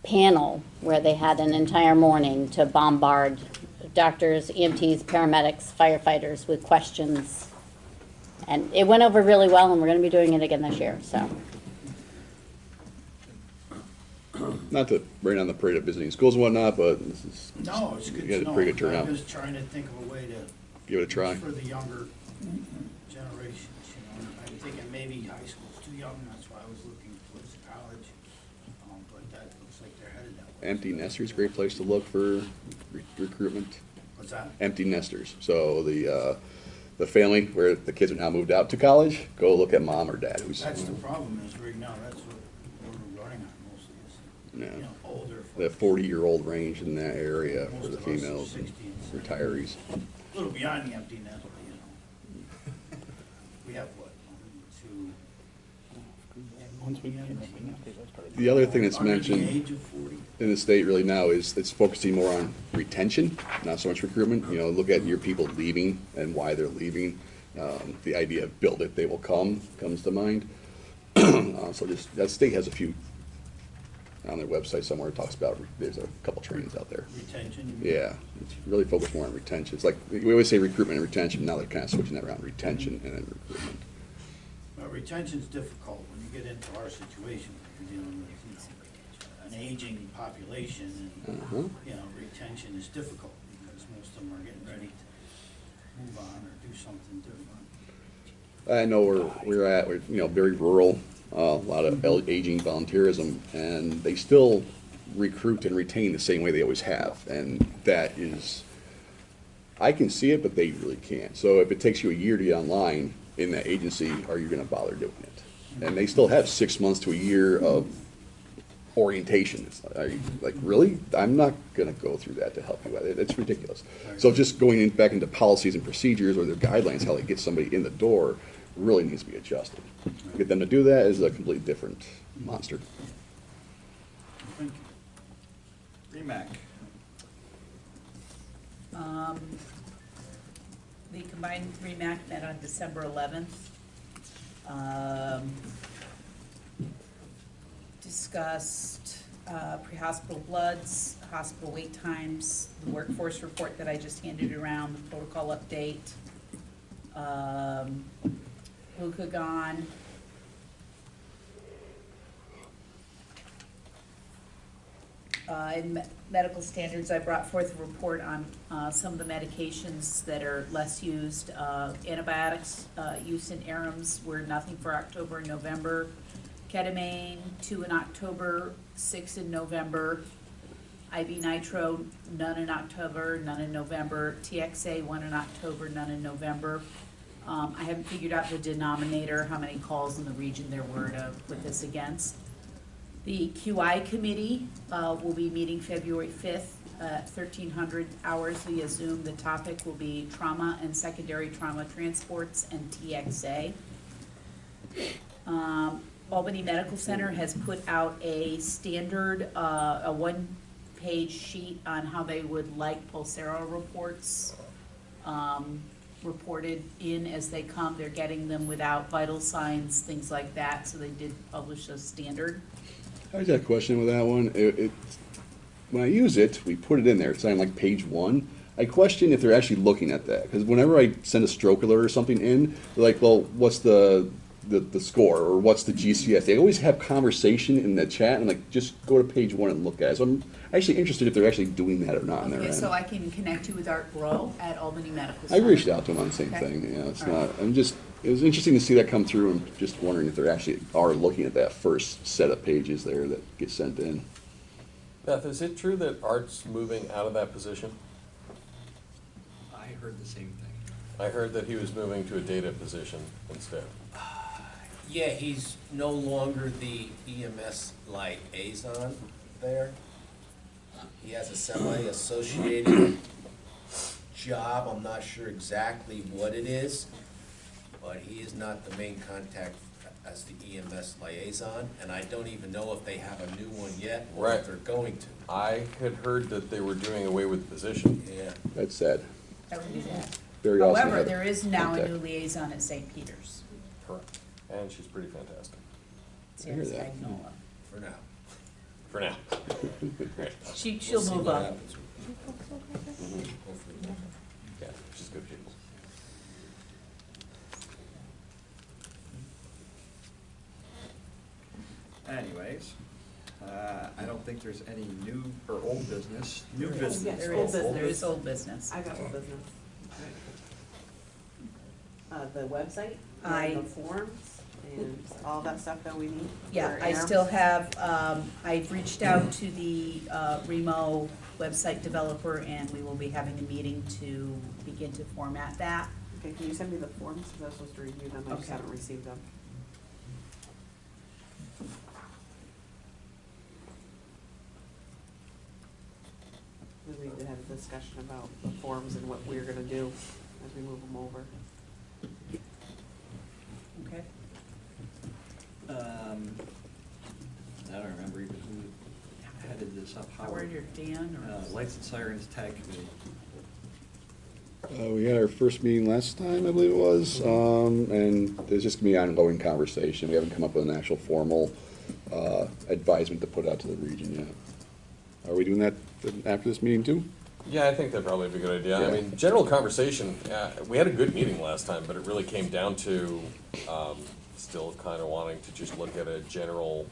panel where they had an entire morning to bombard doctors, EMTs, paramedics, firefighters with questions. And it went over really well, and we're going to be doing it again this year, so. Not to bring on the parade of visiting schools and whatnot, but this is, No, it's good you to had know. a pretty good I'm turnout. just trying to think of a way to. Give it a try. For the younger generations, I'm thinking maybe high school's too young, that's why I was looking towards college. But that looks like they're headed that way. Empty nesters, great place to look for recruitment. What's that? Empty nesters. So the family where the kids are now moved out to college, go look at mom or dad who's, That's the problem is right now, that's what we're running on mostly is, Yeah. you know, older the folks. 40-year-old range in that area for Most the of us are females, 60 and 70. retirees. A little beyond the empty nest, but you know. We have what, 1, 2. Once we The other thing that's Under the mentioned age of 40. in the state really now is it's focusing more on retention, not so much recruitment. You know, look at your people leaving and why they're leaving. The idea of build it, they will come comes to mind. So just, that state has a few on their website somewhere. It talks about, there's a couple trainings out there. Retention. you mean? Yeah, it's really focused more on retention. It's like, we always say recruitment and retention, now they're kind of switching that around, retention and then recruitment. Well, retention's difficult when you get into our situation. You're dealing with, you know, an aging population and, you know, retention is difficult because most of them are getting ready to move on or do something different. I know we're you know, very rural, a lot of aging volunteerism, and they still recruit and retain the same way they always have, and that is, I can see it, but they really can't. So if it takes you a year to get online in that agency, are you gonna bother doing it? And they still have 6 months to a year of orientation. It's like, really? I'm not gonna go through that to help you. It's ridiculous. So just going back into policies and procedures or their guidelines, how they get somebody in the door, really needs to be adjusted. Get them to do that is a completely different monster. Thank you. REMAC. The combined REMAC met on December 11th. Discussed pre-hospital bloods, hospital wait times, the workforce report that I just handed around, the protocol update, glucagon. In medical standards, I brought forth a report on some of the medications that are less used. Antibiotics use in ARMS were nothing for October and November. Ketamine, 2 in October, 6 in November. IV nitro, none in October, none in November. TXA, 1 in October, none in November. I haven't figured out the denominator, how many calls in the region there were to put this against. The QI committee will be meeting February 5th at 1300 hours via Zoom. The topic will be trauma and secondary trauma transports and TXA. Albany Medical Center has put out a standard, a one-page sheet on how they would like Pulsera reports reported in as they come. They're getting them without vital signs, things like that, so they did publish a standard. I just got a question with that one. When I use it, we put it in there. It's on like page 1. I question if they're actually looking at that, because whenever I send a stroke alert or something in, they're like, well, what's the score, or what's the GCS? They always have conversation in the chat, and like, just go to page 1 and look at it. So I'm actually interested if they're actually doing that or not on their Okay, end. so I can connect you with Art Grow at Albany Medical I Center. reached out to them on the same Okay. thing. You know, it's All right. not. It was interesting to see that come through. I'm just wondering if they're actually are looking at that first set of pages there that get sent in. Beth, is it true that Art's moving out of that position? I heard the same thing. I heard that he was moving to a data position instead. Yeah, he's no longer the EMS liaison there. He has a semi-associated job. I'm not sure exactly what it is, but he is not the main contact as the EMS liaison, and I don't even know if they have a new one yet, or Right. if they're going to. I had heard that they were doing away with the position. Yeah. That's sad. That would be that. Very awesome. However, there is now a Contact. new liaison at St. Peter's, Correct. And she's pretty fantastic. Sarah hear that. Spagnola. For now. For now. Great. She'll We'll see move what up. happens. Hopefully. Yeah, she's good people. Anyways, I don't think there's any new or old business. New Yes, business. there old is, business. there is old business. I got old business. The website, I- and the forms, and all that stuff that we need. Yeah, for I ARMS. still have, I've reached out to the Remo website developer, and we will be having a meeting to begin to format that. Okay, can you send me the forms, because I was supposed to review them, I just Okay. haven't received them. We need to have a discussion about the forms and what we're gonna do as we move them over. Okay. I don't remember even who headed this up. Howard or Dan or? Lights and Sirens Tag Committee. We had our first meeting last time, I believe it was, and there's just gonna be ongoing conversation. We haven't come up with an actual formal advisement to put out to the region yet. Are we doing that after this meeting too? Yeah, I think that'd probably be a good idea. I Yeah. mean, general conversation, we had a good meeting last time, but it really came down to still kind of wanting to just look at a general,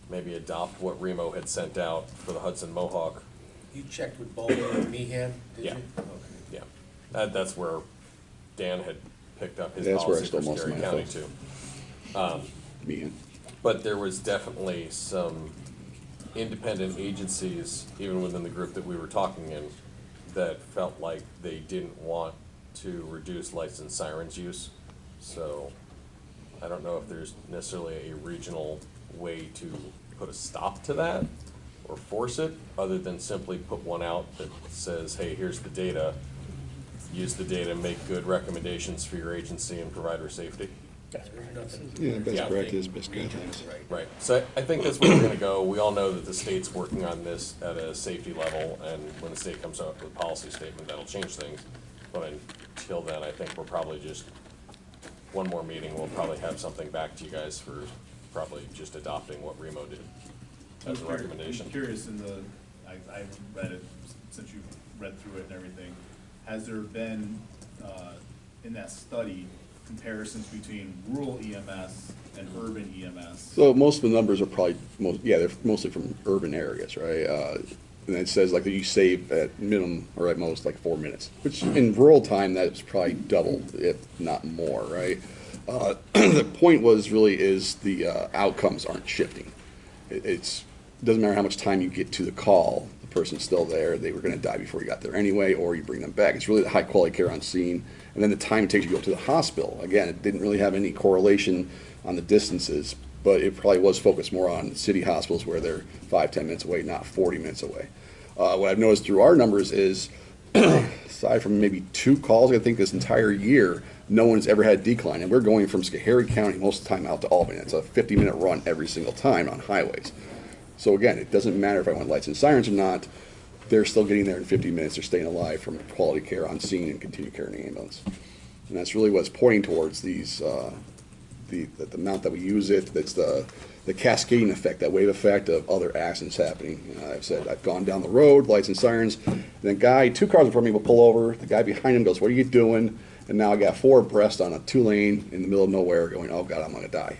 maybe adopt what Remo had sent out for the Hudson Mohawk. You checked with Bowman and Meehan, did Yeah. you? Okay. Yeah, that's where Dan had picked up his That's where I policy stole for most of Scary my County info. too. Meeting. But there was definitely some independent agencies, even within the group that we were talking in, that felt like they didn't want to reduce licensed sirens use. So I don't know if there's necessarily a regional way to put a stop to that or force it, other than simply put one out that says, hey, here's the data. Use the data, make good recommendations for your agency and provider safety. Yeah, best Yeah. practice, best guidelines. Right, so I think that's where we're gonna go. We all know that the state's working on this at a safety level, and when the state comes up with a policy statement, that'll change things. But until then, I think we're probably just, one more meeting, we'll probably have something back to you guys for probably just adopting what Remo did as a recommendation. I'm curious, I haven't read it since you've read through it and everything. Has there been, in that study, comparisons between rural EMS and urban EMS? So most of the numbers are probably, they're mostly from urban areas, right? And it says like that you save at minimum or at most like 4 minutes, which in rural time, that's probably double, if not more, right? The point is the outcomes aren't shifting. It doesn't matter how much time you get to the call, the person's still there, they were gonna die before you got there anyway, or you bring them back. It's really the high quality care on scene, and then the time it takes you to go to the hospital. Again, it didn't really have any correlation on the distances, but it probably was focused more on city hospitals where they're 5-10 minutes away, not 40 minutes away. What I've noticed through our numbers is, aside from maybe 2 calls, I think this entire year, no one's ever had decline. And we're going from Schoharie County most of the time out to Albany. It's a 50-minute run every single time on highways. So again, it doesn't matter if I want lights and sirens or not, they're still getting there in 50 minutes. They're staying alive from quality care on scene and continued care in the ambulance. And that's really what's pointing towards these, the amount that we use it. That's the cascading effect, that wave effect of other accidents happening. I've said, I've gone down the road, lights and sirens, and the guy, 2 cars in front of me will pull over, the guy behind him goes, what are you doing? And now I got 4 abreast on a 2-lane in the middle of nowhere going, oh God, I'm gonna die.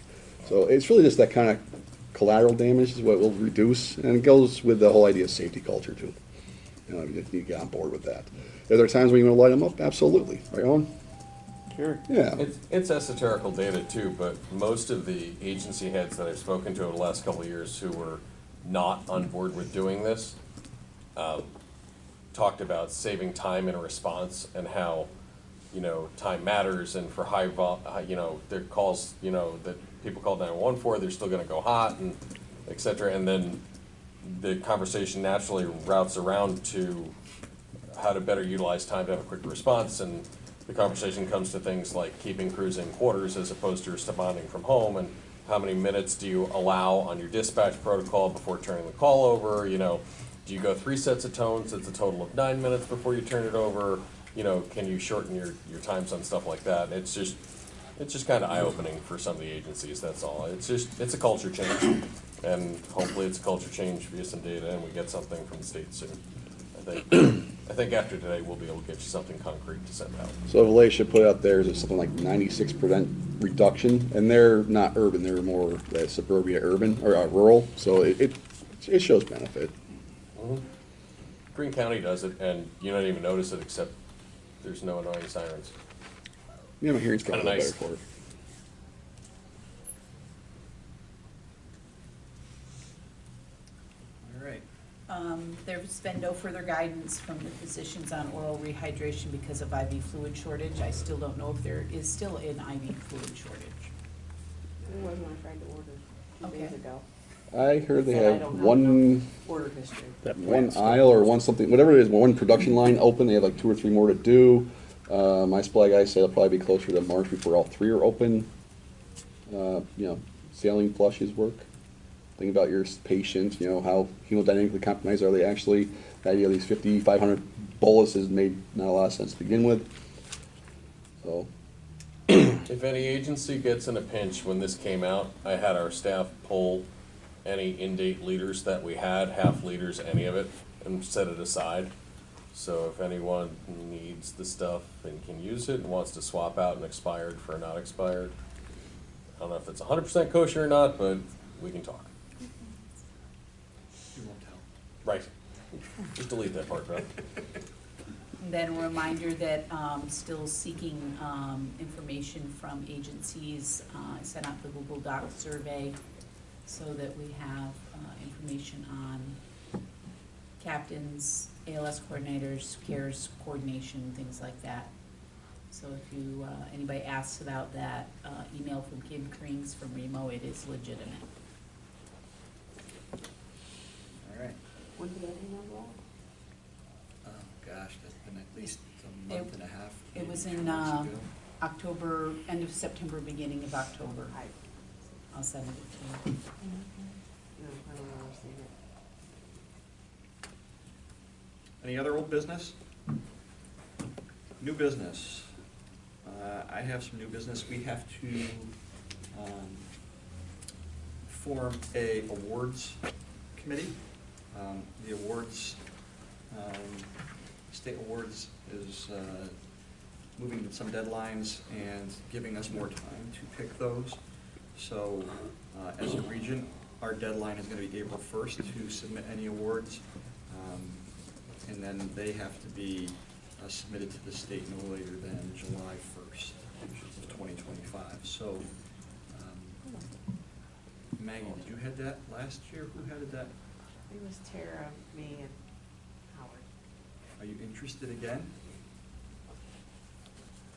So it's really just that kind of collateral damage is what will reduce, and it goes with the whole idea of safety culture too. You know, you just need to get on board with that. Are there times when you want to light them up? Absolutely. Right on? Sure. Yeah. It's esoterical data too, but most of the agency heads that I've spoken to over the last couple of years who were not on board with doing this, talked about saving time in a response and how, you know, time matters, and for their calls, you know, that people call 911 for, they're still gonna go hot and et cetera, and then the conversation naturally routes around to how to better utilize time to have a quick response, and the conversation comes to things like keeping crews in quarters as opposed to responding from home, and how many minutes do you allow on your dispatch protocol before turning the call over, you know, do you go 3 sets of tones, it's a total of 9 minutes before you turn it over, you know, can you shorten your times on stuff like that? It's just kind of eye-opening for some of the agencies, that's all. It's a culture change, and hopefully it's a culture change via some data, and we get something from the state soon. I think after today, we'll be able to get you something concrete to send out. So Valatia put out there is something like 96% reduction, and they're not urban, they're more suburbia urban, or rural, so it shows benefit. Mm-hmm. Greene County does it, and you don't even notice it, except there's no annoying sirens. Yeah, my hearing's Kinda probably nice. better for it. All right. There's been no further guidance from the physicians on oral rehydration because of IV fluid shortage. I still don't know if there is still an IV fluid shortage. There was one I tried to order 2 days Okay. ago. I heard they Said I have don't have one, enough order history. one aisle or one something, whatever it is, one production line open, they have like 2 or 3 more to do. My supply guy said it'll probably be closer to March before all 3 are open. You know, saline flushes work. Think about your patient, you know, how hemodynamically compromised are they actually? The idea of these 500 boluses made not a lot of sense to begin with. So, If any agency gets in a pinch, when this came out, I had our staff pull any in-date liters that we had, half liters, any of it, and set it aside. So if anyone needs the stuff and can use it and wants to swap out an expired for a not expired, I don't know if it's 100% kosher or not, but we can talk. You won't tell. Right. Just delete that part, Beth. And then a reminder that still seeking information from agencies. I sent out the Google Doc survey so that we have information on captains, ALS coordinators, CARES coordination, things like that. So if you anybody asks about that, email from Kim Krings from Remo, it is legitimate. When did that email go out? Oh, gosh, that's been at least a month and a half. It was maybe in 2 months ago. October, end of September, beginning of October. I'll send it to you. No, I don't remember seeing it. Any other old business? New business. I have some new business. We have to form a awards committee. The awards, state awards is moving some deadlines and giving us more time to pick those. So as a region, our deadline is going to be April 1st to submit any awards. And then they have to be submitted to the state no later than July 1st, which is 2025. So, Maggie, did you head that last year? Who headed that? It was Tara, me, and Howard. Are you interested again?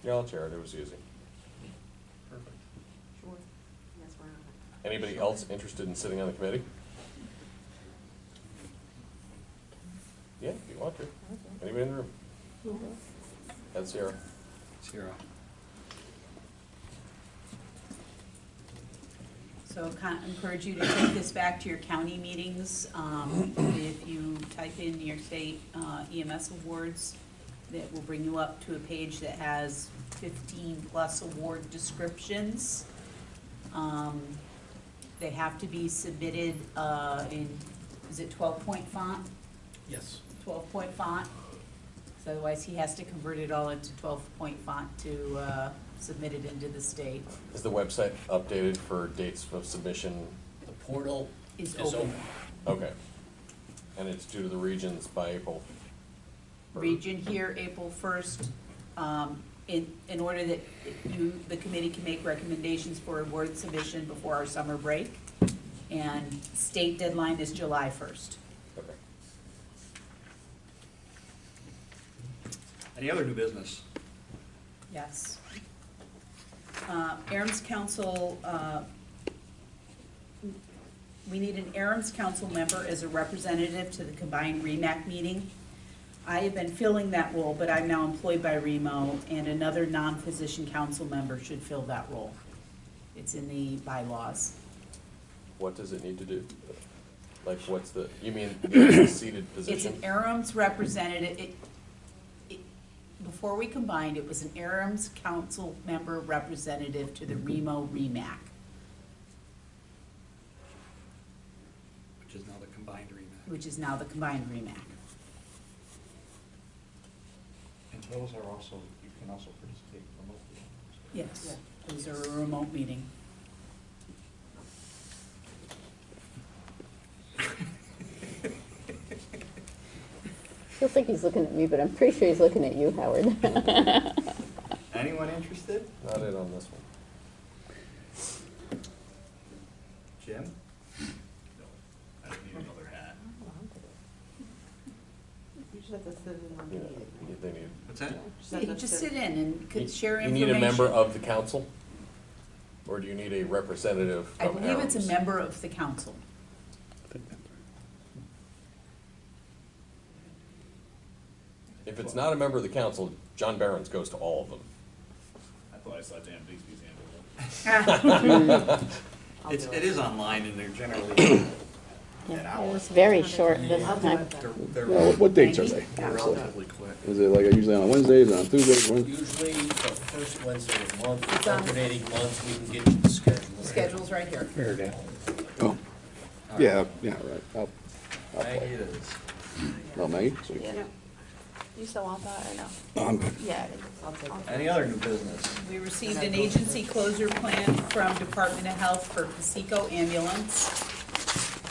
Yeah, I'll chair it, it was easy. Perfect. Sure. Yes, we're on it. Anybody else interested in sitting on the committee? Yeah, if you want to. Anybody in the room? That's Sarah. Sarah. So encourage you to take this back to your county meetings. If you type in your state EMS awards, that will bring you up to a page that has 15+ award descriptions. They have to be submitted in, is it 12-point font? Yes. 12-point font. So otherwise, he has to convert it all into 12-point font to submit it into the state. Is the website updated for dates of submission? The portal Is is open. open. Okay. And it's due to the regions by April? Region here, April 1st, in order that you, the committee, can make recommendations for award submission before our summer break. And state deadline is July 1st. Okay. Any other new business? Yes. ARMS Council, we need an ARMS Council member as a representative to the combined REMAC meeting. I have been filling that role, but I'm now employed by REMO, and another non-physician council member should fill that role. It's in the bylaws. What does it need to do? Like, what's the, you mean the seated It's position? an ARMS representative. Before we combined, it was an ARMS council member representative to the REMO REMAC. Which is now the combined remit. Which is now the combined REMAC. And those are also, you can also participate remotely. Yes, those are a remote meeting. Feels like he's looking at me, but I'm pretty sure he's looking at you, Howard. Anyone interested? Not in on this one. Jim? No, I don't need another hat. You just have to sit in on the Yeah, meeting. they need. What's that? Yeah, you just sit in and could share You information. need a member of the council? Or do you need a representative I from believe it's a ARMS? member of the council. If it's not a member of the council, John Barron's goes to all of them. I thought I saw Dan Bixby's handle. It is online and they're generally Yeah, it was very short this time. they're Well, what dates are they? Yeah. relatively quick. Is it like usually on Wednesdays, on Tuesdays? Usually the first Wednesday of the month, It's on- alternating months, we can get you the schedule. Schedule's right here. There it is. Oh, yeah, yeah, right. I'll Maggie play. it is. No, Maggie? Sweet. Yeah. You still want that or no? No, I'm good. Yeah. I'll take it. Any other new business? We received an agency closure plan from Department of Health for Pasico ambulance.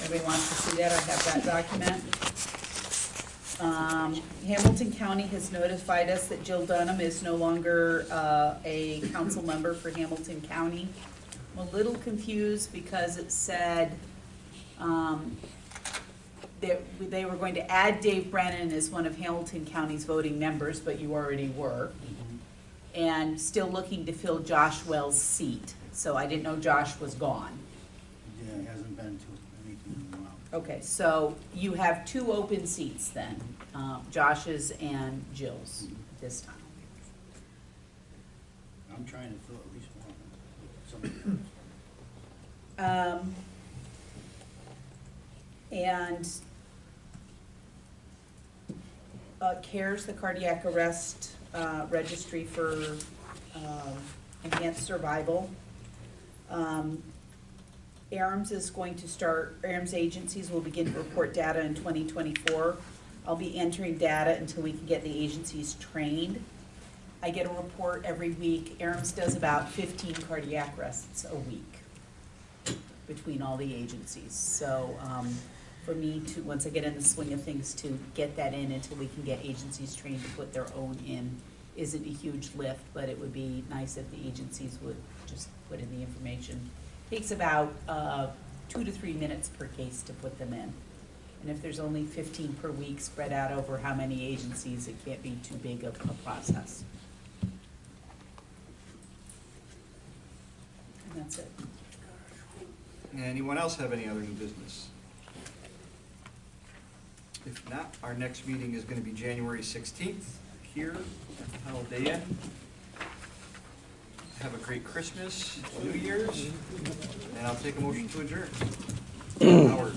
Everybody wants to see that, I have that document. Hamilton County has notified us that Jill Dunham is no longer a council member for Hamilton County. I'm a little confused because it said that they were going to add Dave Brennan as one of Hamilton County's voting members, but you already were. And still looking to fill Josh Wells' seat, so I didn't know Josh was gone. Yeah, it hasn't been to anything in a while. Okay, so you have two open seats then, Josh's and Jill's this time. I'm trying to fill at least one. Somebody else. And CARES, the cardiac arrest registry for enhanced survival. ARMS is going to start, ARMS agencies will begin to report data in 2024. I'll be entering data until we can get the agencies trained. I get a report every week. ARMS does about 15 cardiac arrests a week between all the agencies. So for me to, once I get in the swing of things, to get that in until we can get agencies trained to put their own in isn't a huge lift, but it would be nice if the agencies would just put in the information. Takes about 2 to 3 minutes per case to put them in. And if there's only 15 per week spread out over how many agencies, it can't be too big of a process. And that's it. Anyone else have any other new business? If not, our next meeting is going to be January 16th here at the Holiday Inn. Have a great Christmas, New Year's, and I'll take a motion to adjourn. Howard.